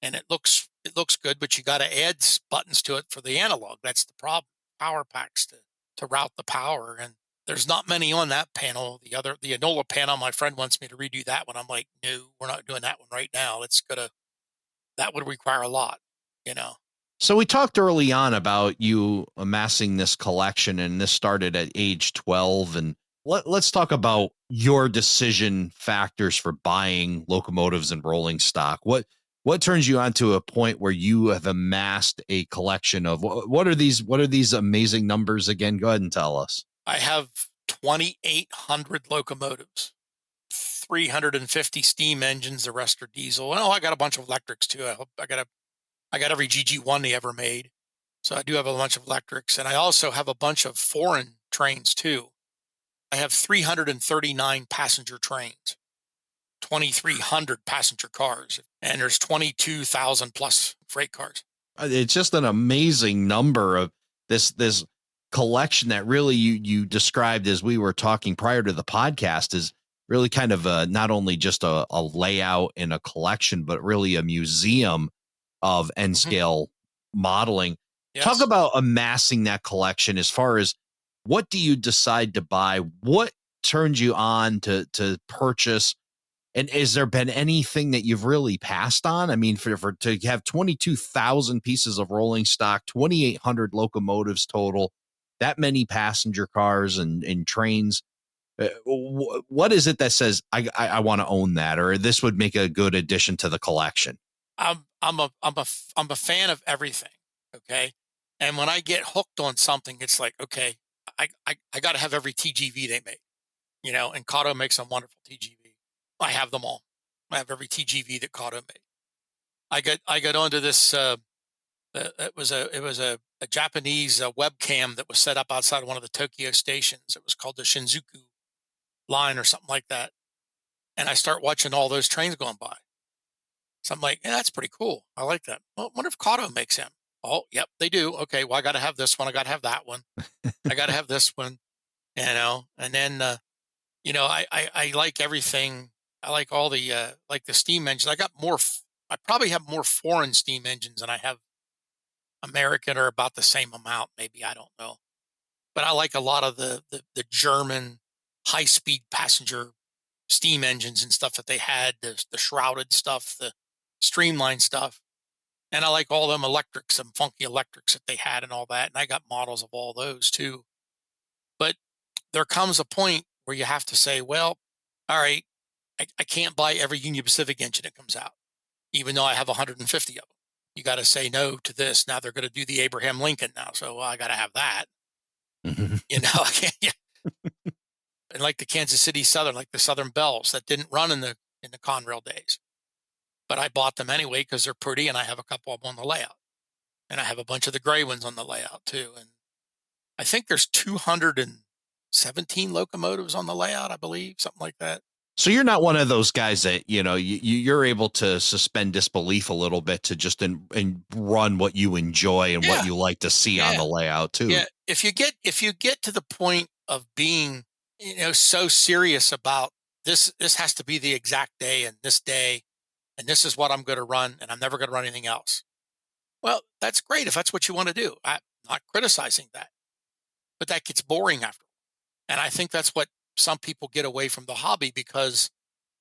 and it looks good. But you got to add buttons to it for the analog. That's the problem. Power packs to route the power, and there's not many on that panel. The Enola panel, my friend wants me to redo that one. I'm like, no, we're not doing that one right now. That would require a lot, you know. So we talked early on about you amassing this collection, and this started at age 12. And let's talk about your decision factors for buying locomotives and rolling stock. What turns you on to a point where you have amassed a collection of what are these amazing numbers again? Go ahead and tell us. I have 2,800 locomotives, 350 steam engines. The rest are diesel. Oh, I got a bunch of electrics too. I got every GG1 they ever made. So I do have a bunch of electrics, and I also have a bunch of foreign trains too. I have 339 passenger trains, 2,300 passenger cars, and there's 22,000 plus freight cars. It's just an amazing number of this collection that really you described, as we were talking prior to the podcast, is really kind of not only just a layout and a collection, but really a museum of end scale modeling. Yes. Talk about amassing that collection. As far as what do you decide to buy? What turned you on to purchase? And has there been anything that you've really passed on? I mean, for to have 22,000 pieces of rolling stock, 2,800 locomotives total, that many passenger cars and trains. What is it that says I want to own that, or this would make a good addition to the collection? I'm a fan of everything. Okay. And when I get hooked on something, it's like, okay, I got to have every TGV they make, and Kato makes a wonderful TGV. I have them all. I have every TGV that Kato made. I got onto this, it was a Japanese webcam that was set up outside of one of the Tokyo stations. It was called the Shinjuku line or something like that. And I start watching all those trains going by. So I'm like, yeah, that's pretty cool. I like that. Well, what if Kato makes him? Oh, yep, they do. Okay, well, I got to have this one. I got to have that one. I got to have this one, and then, I like everything. I like all the, like the steam engines. I probably have more foreign steam engines than I have American, or about the same amount. Maybe, I don't know. But I like a lot of the German high-speed passenger steam engines and stuff that they had, the shrouded stuff, the streamlined stuff. And I like all them electrics, some funky electrics that they had and all that. And I got models of all those too. But there comes a point where you have to say, well, all right, I can't buy every Union Pacific engine that comes out, even though I have 150 of them. You got to say no to this. Now they're going to do the Abraham Lincoln now. So well, I got to have that. Mhm. I can't, yeah. And like the Kansas City Southern, like the Southern Bells that didn't run in the Conrail days. But I bought them anyway because they're pretty and I have a couple of them on the layout. And I have a bunch of the gray ones on the layout too. And I think there's 217 locomotives on the layout, I believe, something like that. So you're not one of those guys that, you're able to suspend disbelief a little bit to just and run what you enjoy and what you like to see on the layout too. Yeah. If you get to the point of being, so serious about this has to be the exact day and this is what I'm going to run and I'm never going to run anything else. Well, that's great if that's what you want to do. I'm not criticizing that, but that gets boring after. And I think that's what some people get away from the hobby because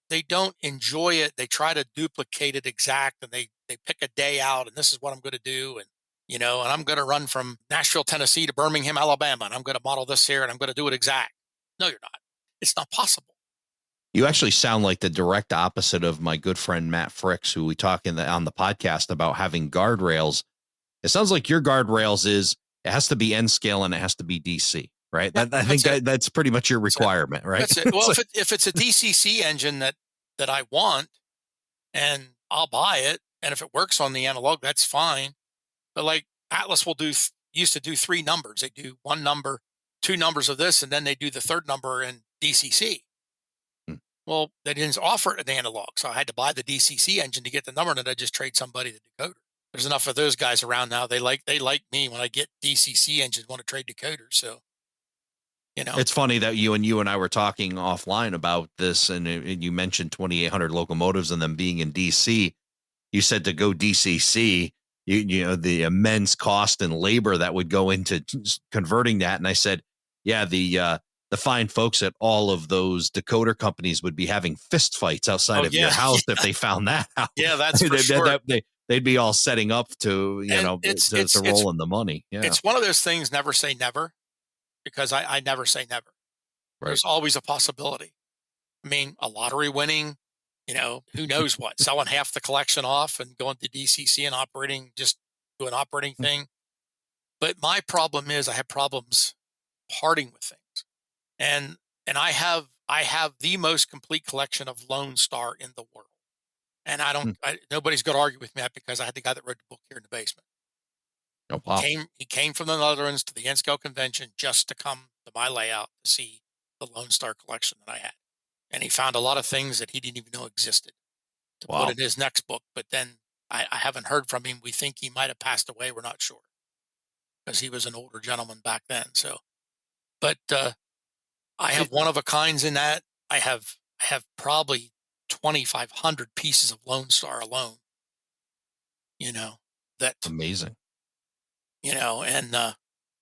they don't enjoy it. They try to duplicate it exact and they pick a day out and this is what I'm going to do. And, and I'm going to run from Nashville, Tennessee to Birmingham, Alabama. And I'm going to model this here and I'm going to do it exact. No, you're not. It's not possible. You actually sound like the direct opposite of my good friend, Matt Fricks, who we talk on the podcast about having guardrails. It sounds like your guardrails it has to be N scale and it has to be DC. Right. Yeah, I think that's pretty much your requirement, right? That's it. Well, if it's a DCC engine that I want and I'll buy it. And if it works on the analog, that's fine. But like Atlas will used to do 3 numbers. They do 1 number, 2 numbers of this, and then they do the 3rd number in DCC. Well, they didn't offer it in the analog. So I had to buy the DCC engine to get the number and then I just trade somebody the decoder. There's enough of those guys around now. They like me when I get DCC engines, want to trade decoders. So, It's funny that you and I were talking offline about this, and you mentioned 2,800 locomotives and them being in DC. You said to go DCC, the immense cost and labor that would go into converting that. And I said, yeah, the fine folks at all of those decoder companies would be having fist fights outside of your house if they found that out. Yeah, that's for sure. They'd be all setting up to, to roll in the money. Yeah. It's one of those things, never say never. Because I never say never. Right. There's always a possibility. I mean, a lottery winning, who knows what, selling half the collection off and going to DCC and operating, just do an operating thing. But my problem is I have problems parting with things. And I have the most complete collection of Lone Star in the world. And nobody's going to argue with me that because I had the guy that wrote the book here in the basement. Oh, wow. He came from the Netherlands to the N-Scale convention just to come to my layout to see the Lone Star collection that I had. And he found a lot of things that he didn't even know existed to put in his next book. But then I haven't heard from him. We think he might have passed away. We're not sure because he was an older gentleman back then. So, but I have one of a kinds in that. I have probably 2,500 pieces of Lone Star alone. That's amazing. And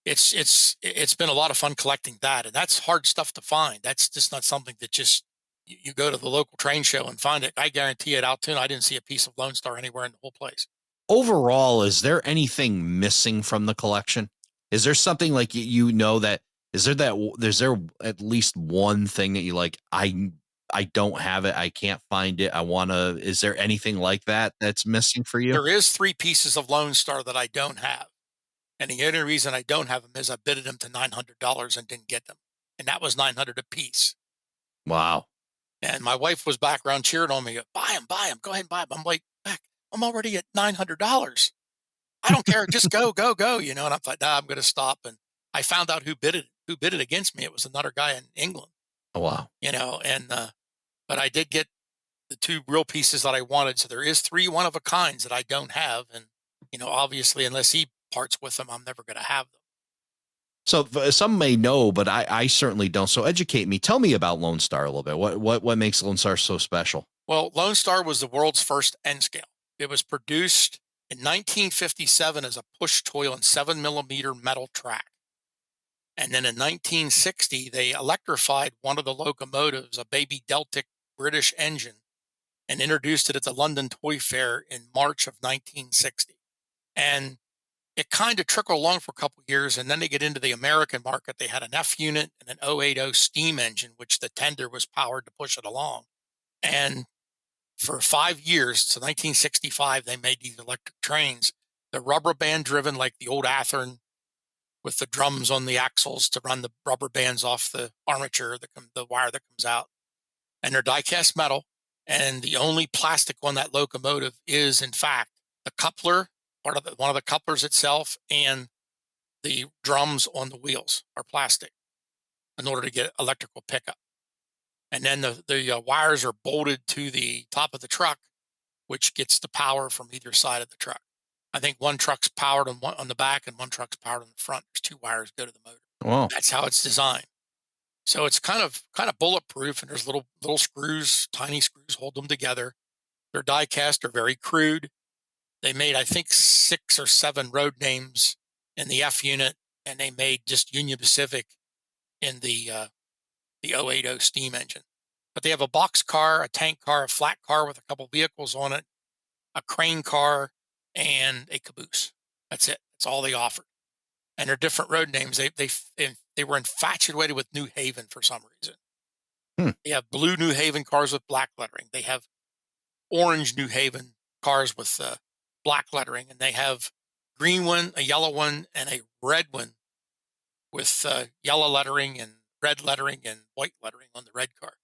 it's been a lot of fun collecting that, and that's hard stuff to find. That's just not something that just you go to the local train show and find it. I guarantee at Altoona, I didn't see a piece of Lone Star anywhere in the whole place. Overall, is there anything missing from the collection? Is there something like is there at least one thing that you like? I don't have it. I can't find it. Is there anything like that that's missing for you? There is 3 pieces of Lone Star that I don't have. And the only reason I don't have them is I bidded them to $900 and didn't get them. And that was $900 a piece. Wow. And my wife was back around cheering on me. Buy them. Go ahead and buy them. I'm like, Beck, I'm already at $900. I don't care. Just go. And I'm like, nah, I'm going to stop. And I found out who bid it against me. It was another guy in England. Oh, wow. But I did get the 2 real pieces that I wanted. So there is 3 one of a kinds that I don't have. And, obviously, unless he parts with them, I'm never going to have them. So some may know, but I certainly don't. So educate me. Tell me about Lone Star a little bit. What makes Lone Star so special? Well, Lone Star was the world's first N-Scale. It was produced in 1957 as a push toy on 7mm metal track. And then in 1960, they electrified one of the locomotives, a baby Deltic British engine, and introduced it at the London Toy Fair in March of 1960. And it kind of trickled along for a couple of years, and then they get into the American market. They had an F unit and an 080 steam engine, which the tender was powered to push it along. And for 5 years, to 1965, they made these electric trains. The rubber band driven, like the old Athearn, with the drums on the axles to run the rubber bands off the armature, the wire that comes out. And they're die-cast metal. And the only plastic on that locomotive is, in fact, the coupler, one of the couplers itself, and the drums on the wheels are plastic in order to get electrical pickup. And then the wires are bolted to the top of the truck, which gets the power from either side of the truck. I think one truck's powered on the back and one truck's powered on the front. There's 2 wires go to the motor. Wow. That's how it's designed. So it's kind of bulletproof, and there's little screws, tiny screws hold them together. Their die cast are very crude. They made, I think, 6 or 7 road names in the F unit, and they made just Union Pacific in the 080 steam engine. But they have a box car, a tank car, a flat car with a couple vehicles on it, a crane car, and a caboose. That's it. That's all they offered. And they're different road names. They were infatuated with New Haven for some reason. They have blue New Haven cars with black lettering. They have orange New Haven cars with black lettering, and they have green one, a yellow one, and a red one with yellow lettering and red lettering and white lettering on the red car.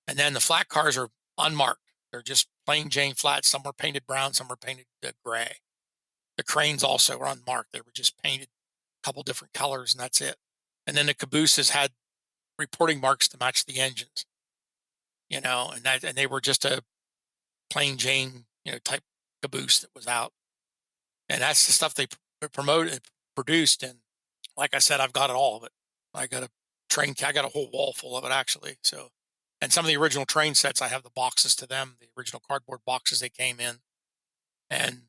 And then the flat cars are unmarked. They're just plain Jane flat. Some were painted brown, some were painted gray. The cranes also were unmarked. They were just painted a couple different colors, and that's it. And then the cabooses had reporting marks to match the engines, and they were just a plain Jane, type caboose that was out. And that's the stuff they promoted, produced. And like I said, I've got all of it. I got a whole wall full of it, actually. So, and some of the original train sets, I have the boxes to them, the original cardboard boxes they came in. And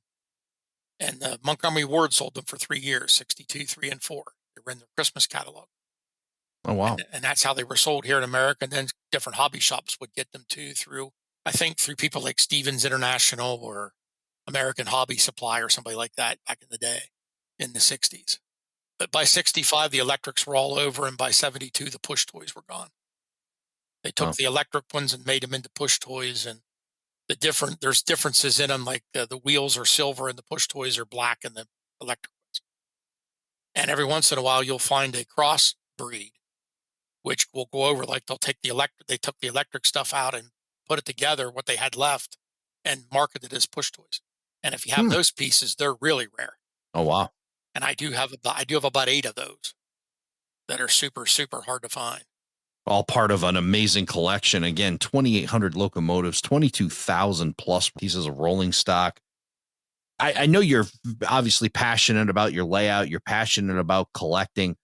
Montgomery Ward sold them for 3 years, 62, 3, and 4. They were in their Christmas catalog. Oh, wow. And that's how they were sold here in America. And then different hobby shops would get them too through people like Stevens International or American Hobby Supply or somebody like that back in the day in the 60s. But by 65, the electrics were all over. And by 72, the push toys were gone. They took the electric ones and made them into push toys. And there's differences in them. Like the wheels are silver and the push toys are black and the electric ones. And every once in a while, you'll find a cross breed, which will go over, like they took the electric stuff out and put it together, what they had left, and marketed it as push toys. And if you have those pieces, they're really rare. Oh, wow. And I do have about 8 of those that are super, super hard to find. All part of an amazing collection. Again, 2,800 locomotives, 22,000 plus pieces of rolling stock. I know you're obviously passionate about your layout. You're passionate about collecting.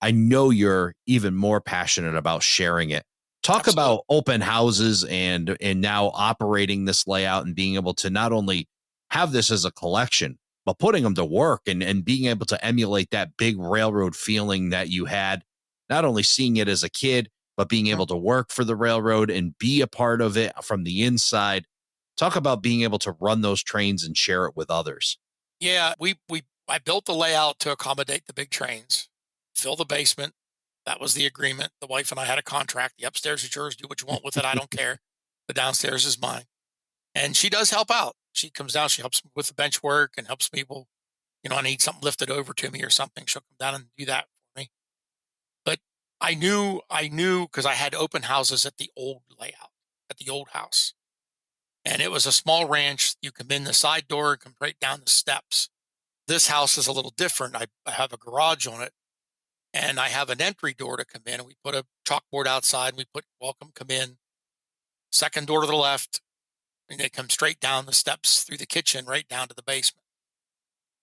I know you're even more passionate about sharing it. Talk Absolutely. about open houses and now operating this layout and being able to not only have this as a collection, but putting them to work and being able to emulate that big railroad feeling that you had, not only seeing it as a kid, but being able to work for the railroad and be a part of it from the inside. Talk about being able to run those trains and share it with others. Yeah, I built the layout to accommodate the big trains, fill the basement. That was the agreement. The wife and I had a contract. The upstairs is yours. Do what you want with it. I don't care. The downstairs is mine. And she does help out. She comes down. She helps me with the bench work and helps me. Well, I need something lifted over to me or something. She'll come down and do that for me. But I knew because I had open houses at the old layout, at the old house. And it was a small ranch. You come in the side door and come right down the steps. This house is a little different. I have a garage on it. And I have an entry door to come in, and we put a chalkboard outside, and we put welcome, come in. Second door to the left, and they come straight down the steps through the kitchen, right down to the basement.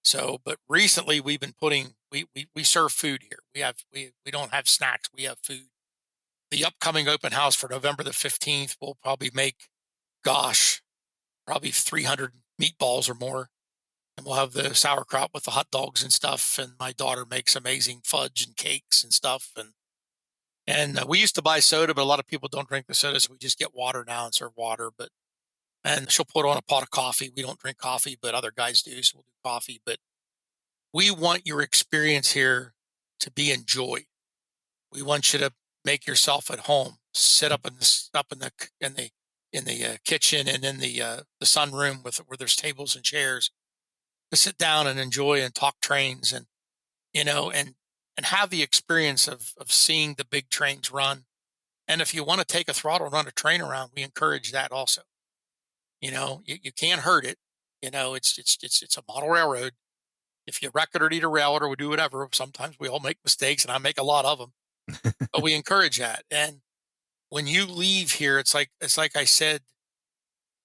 So, but recently we've been we serve food here. We don't have snacks. We have food. The upcoming open house for November the 15th will probably make, probably 300 meatballs or more. And we'll have the sauerkraut with the hot dogs and stuff. And my daughter makes amazing fudge and cakes and stuff. And we used to buy soda, but a lot of people don't drink the soda, so we just get water now and serve water. But and she'll put on a pot of coffee. We don't drink coffee, but other guys do, so we'll do coffee. But we want your experience here to be enjoyed. We want you to make yourself at home. Sit up in the kitchen and in the sunroom where there's tables and chairs to sit down and enjoy and talk trains, and and have the experience of seeing the big trains run. And if you want to take a throttle and run a train around, we encourage that also. You can't hurt it. It's a model railroad. If you wreck it or need a rail it or we do whatever, sometimes we all make mistakes, and I make a lot of them. But we encourage that. And when you leave here, it's like I said,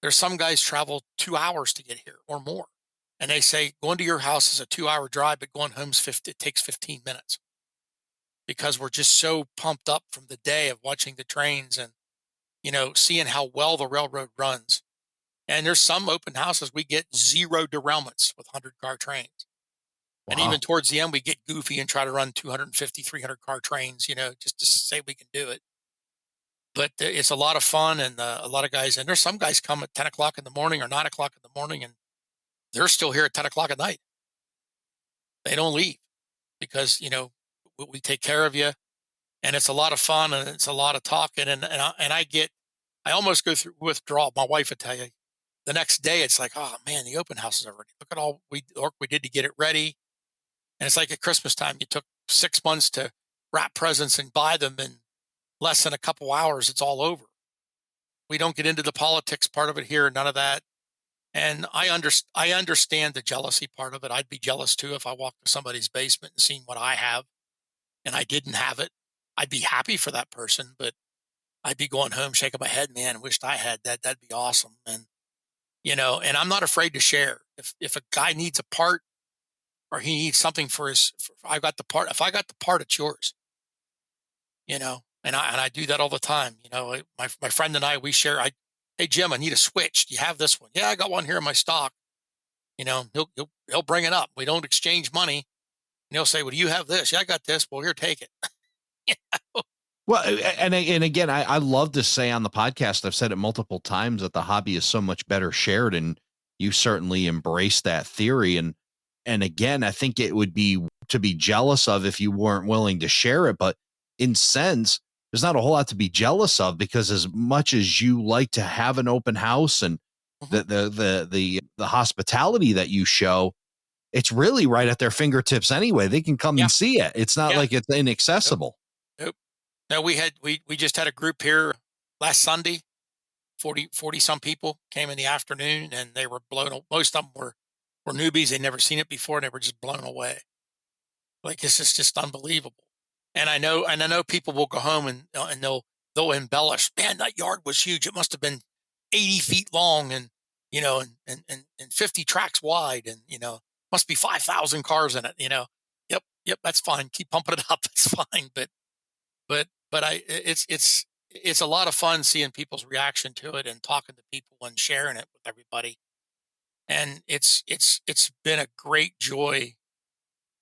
there's some guys travel 2 hours to get here or more. And they say going to your house is a 2-hour drive, but going home's it takes 15 minutes, because we're just so pumped up from the day of watching the trains and, seeing how well the railroad runs. And there's some open houses we get 0 derailments with 100-car trains. Wow. And even towards the end, we get goofy and try to run 250, 300-car trains, just to say we can do it. But it's a lot of fun, and a lot of guys, and there's some guys come at 10 o'clock in the morning or 9 o'clock in the morning, and they're still here at 10 o'clock at night. They don't leave because, we take care of you, and it's a lot of fun, and it's a lot of talking. And I almost go through withdrawal. My wife would tell you the next day, it's like, oh man, the open house is already, look at all the work we did to get it ready. And it's like at Christmas time, you took 6 months to wrap presents and buy them, and less than a couple hours, it's all over. We don't get into the politics part of it here, none of that. And I understand the jealousy part of it. I'd be jealous too if I walked to somebody's basement and seen what I have and I didn't have it. I'd be happy for that person, but I'd be going home shaking my head, man, wished I had that. That'd be awesome. And, and I'm not afraid to share. If a guy needs a part or he needs something I got the part. If I got the part, it's yours, and I do that all the time. My friend and I, we share. Hey Jim, I need a switch. Do you have this one? Yeah, I got one here in my stock. He'll bring it up. We don't exchange money. And he'll say, well, do you have this? Yeah, I got this. Well, here, take it. Well, and again, I love to say on the podcast, I've said it multiple times, that the hobby is so much better shared, and you certainly embrace that theory. And again, I think it would be to be jealous of if you weren't willing to share it. But in sense, there's not a whole lot to be jealous of, because as much as you like to have an open house and the hospitality that you show, it's really right at their fingertips anyway. They can come and see it. It's not like it's inaccessible. Nope. No, we just had a group here last Sunday. 40 some people came in the afternoon, and they were blown. Most of them were newbies. They'd never seen it before. And they were just blown away. Like, this is just unbelievable. And I know people will go home and they'll embellish. Man, that yard was huge. It must have been 80 feet long, and and 50 tracks wide, and must be 5,000 cars in it. Yep, that's fine. Keep pumping it up. It's fine. But it's a lot of fun seeing people's reaction to it and talking to people and sharing it with everybody. And it's been a great joy.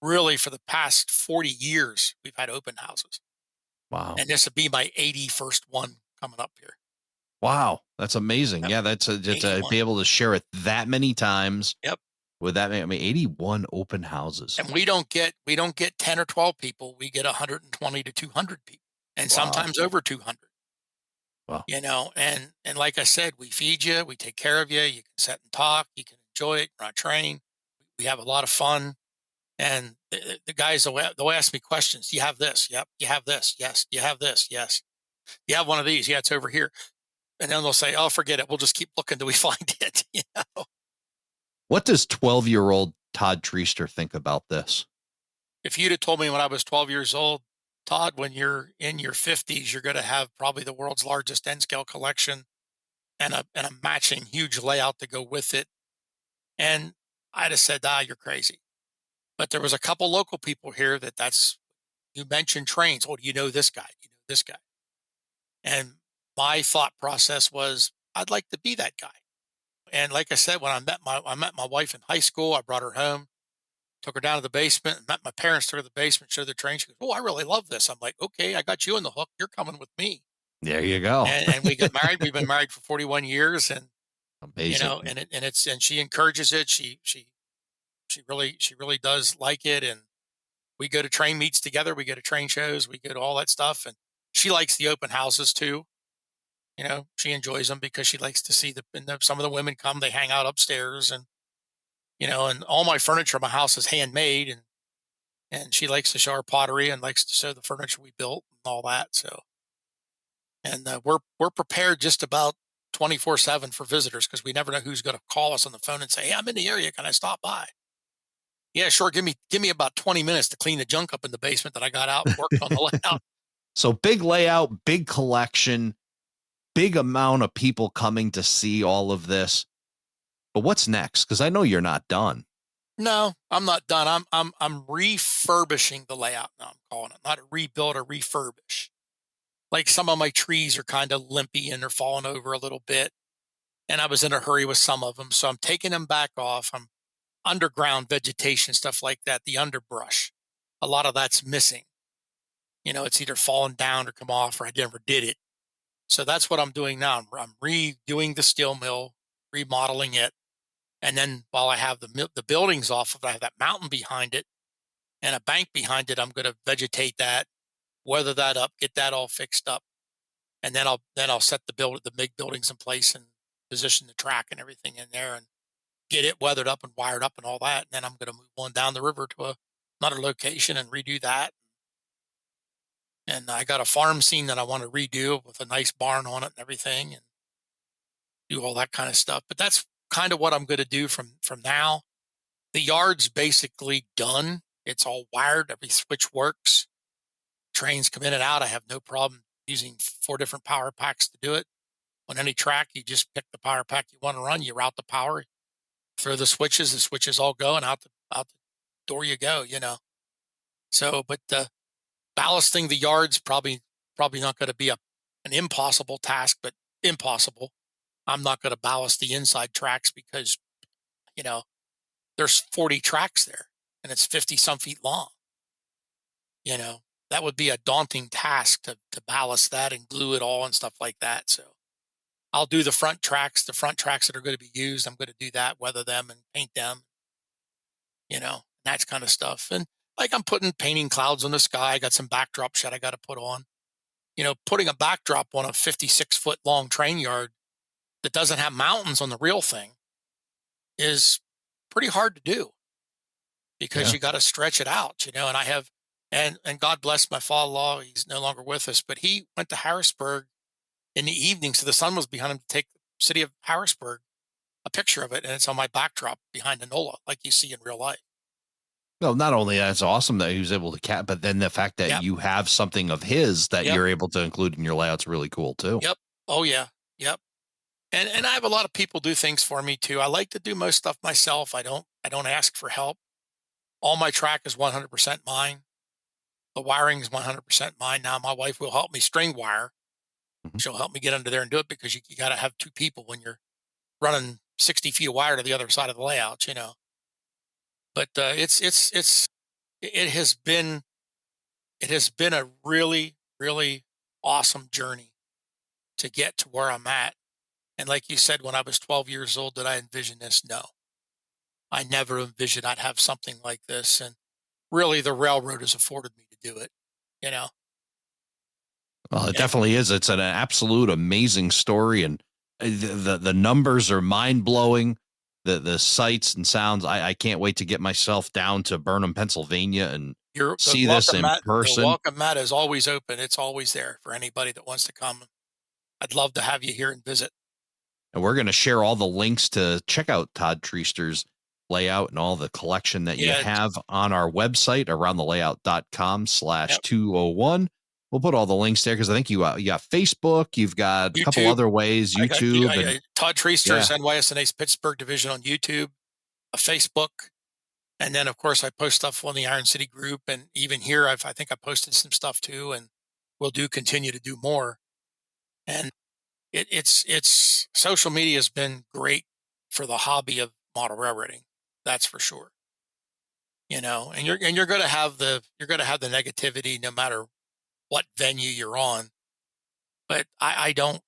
Really, for the past 40 years, we've had open houses. Wow. And this would be my 81st one coming up here. Wow. That's amazing. Yep. Yeah. That's just to be able to share it that many times. Yep. With that, 81 open houses. And we don't get 10 or 12 people. We get 120 to 200 people, and sometimes over 200. Wow. And like I said, we feed you, we take care of you. You can sit and talk, you can enjoy it, run a train. We have a lot of fun. And the guys, they'll ask me questions. Do you have this? Yep. You have this? Yes. Do you have this? Yes. You have one of these? Yeah, it's over here. And then they'll say, oh, forget it. We'll just keep looking till we find it. What does 12-year-old Todd Treaster think about this? If you'd have told me when I was 12 years old, Todd, when you're in your 50s, you're going to have probably the world's largest N-scale collection and a matching huge layout to go with it, and I'd have said, you're crazy. But there was a couple local people here you mentioned trains. Oh, do you know this guy? You know this guy? And my thought process was, I'd like to be that guy. And like I said, when I met my wife in high school, I brought her home, took her down to the basement, and met my parents, took her to the basement, showed the train. She goes, oh, I really love this. I'm like, okay, I got you on the hook. You're coming with me. There you go. And we got married. We've been married for 41 years. And Amazing. And she encourages it. She really does like it. And we go to train meets together. We go to train shows. We go to all that stuff. And she likes the open houses too. She enjoys them because she likes to see some of the women come, they hang out upstairs, and all my furniture in my house is handmade, and she likes to show her pottery and likes to show the furniture we built and all that. So, and we're prepared just about 24/7 for visitors, because we never know who's going to call us on the phone and say, "Hey, I'm in the area. Can I stop by?" Yeah, sure. Give me about 20 minutes to clean the junk up in the basement that I got out and worked on the layout. So big layout, big collection, big amount of people coming to see all of this. But what's next? Because I know you're not done. No, I'm not done. I'm refurbishing the layout now. I'm calling it, not a rebuild or refurbish. Like, some of my trees are kind of limpy and they're falling over a little bit, and I was in a hurry with some of them, so I'm taking them back off. I'm underground vegetation, stuff like that, the underbrush. A lot of that's missing. It's either fallen down or come off, or I never did it. So that's what I'm doing now. I'm redoing the steel mill, remodeling it. And then while I have the buildings off of it, I have that mountain behind it and a bank behind it. I'm going to vegetate that, weather that up, get that all fixed up, and then I'll set the big buildings in place and position the track and everything in there and get it weathered up and wired up and all that. And then I'm going to move on down the river to another location and redo that. And I got a farm scene that I want to redo with a nice barn on it and everything, and do all that kind of stuff. But that's kind of what I'm going to do from now. The yard's basically done. It's all wired. Every switch works. Trains come in and out. I have no problem using 4 different power packs to do it. On any track, you just pick the power pack you want to run. You route the power, throw the switches all go, and out the door you go. So, but ballasting the yard's probably not going to be an impossible task, but impossible. I'm not going to ballast the inside tracks because, there's 40 tracks there and it's 50 some feet long. That would be a daunting task to ballast that and glue it all and stuff like that. So I'll do the front tracks that are going to be used. I'm going to do that, weather them and paint them, that kind of stuff. And like, I'm painting clouds on the sky. I got some backdrop shit I got to put on. Putting a backdrop on a 56-foot long train yard that doesn't have mountains on the real thing is pretty hard to do, because you got to stretch it out, and I have, and God bless my father-in-law. He's no longer with us, but he went to Harrisburg in the evening. So the sun was behind him to take the city of Harrisburg a picture of it. And it's on my backdrop behind the NOLA, like you see in real life. Well, not only that's awesome that he was able to but then the fact that you have something of his that you're able to include in your layout's really cool too. Yep. Oh yeah. Yep. And I have a lot of people do things for me too. I like to do most stuff myself. I don't ask for help. All my track is 100% mine. The wiring is 100% mine. Now my wife will help me string wire. Mm-hmm. She'll help me get under there and do it, because you got to have 2 people when you're running 60 feet of wire to the other side of the layout, But it has been a really, really awesome journey to get to where I'm at. And like you said, when I was 12 years old, did I envision this? No, I never envisioned I'd have something like this. And really, the railroad has afforded me to do it, Well, it definitely is. It's an absolute amazing story, and the numbers are mind blowing. The sights and sounds. I can't wait to get myself down to Burnham, Pennsylvania, and see this in person. The welcome mat is always open. It's always there for anybody that wants to come. I'd love to have you here and visit. And we're going to share all the links to check out Todd Treaster's layout and all the collection that you have on our website, aroundthelayout.com/201. We'll put all the links there, because I think you got Facebook, you've got a couple other ways, YouTube. Todd Treaster's NYSNA's Pittsburgh division on YouTube, a Facebook. And then, of course, I post stuff on the Iron City group. And even here, I think I posted some stuff too, and we'll continue to do more. And it's social media has been great for the hobby of model railroading. That's for sure. And you're going to have the negativity no matter what venue you're on. But I don't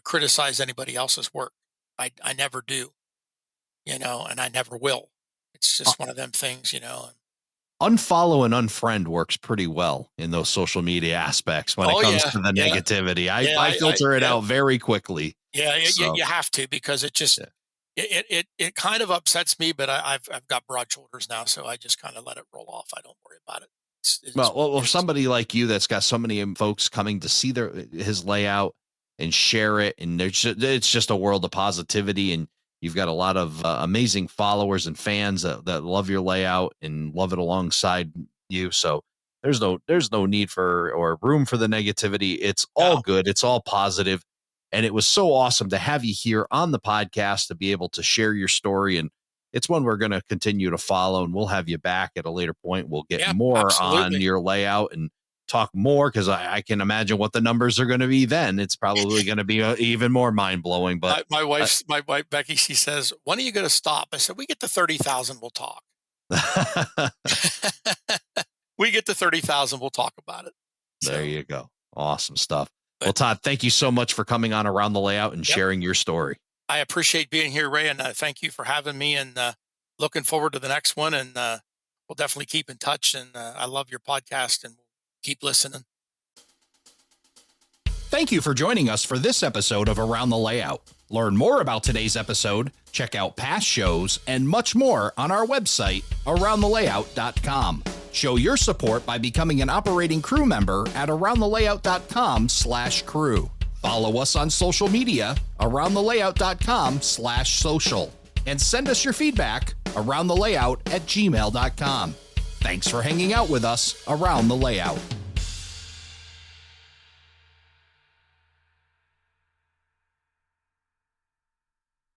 criticize anybody else's work. I never do, and I never will. It's just one of them things, Unfollow and unfriend works pretty well in those social media aspects when it comes to the negativity. I filter it out very quickly. Yeah, you have to, because it just it kind of upsets me, but I've got broad shoulders now, so I just kind of let it roll off. I don't worry about it. Well, somebody like you that's got so many folks coming to see his layout and share it, and it's just a world of positivity, and you've got a lot of amazing followers and fans that love your layout and love it alongside you. So there's no need for or room for the negativity. It's all good. It's all positive. And it was so awesome to have you here on the podcast to be able to share your story. And it's one we're going to continue to follow, and we'll have you back at a later point. We'll get more on your layout and talk more, because I can imagine what the numbers are going to be then. It's probably going to be even more mind blowing. But my wife Becky, she says, "When are you going to stop?" I said, "We get to 30,000, we'll talk." We get to 30,000, we'll talk about it. There you go. Awesome stuff. Well, Todd, thank you so much for coming on Around the Layout and sharing your story. I appreciate being here, Ray, and thank you for having me, and looking forward to the next one, and we'll definitely keep in touch, and I love your podcast, and we'll keep listening. Thank you for joining us for this episode of Around the Layout. Learn more about today's episode, check out past shows, and much more on our website, aroundthelayout.com. Show your support by becoming an operating crew member at aroundthelayout.com/crew. Follow us on social media, aroundthelayout.com/social. And send us your feedback, aroundthelayout@gmail.com. Thanks for hanging out with us around the layout.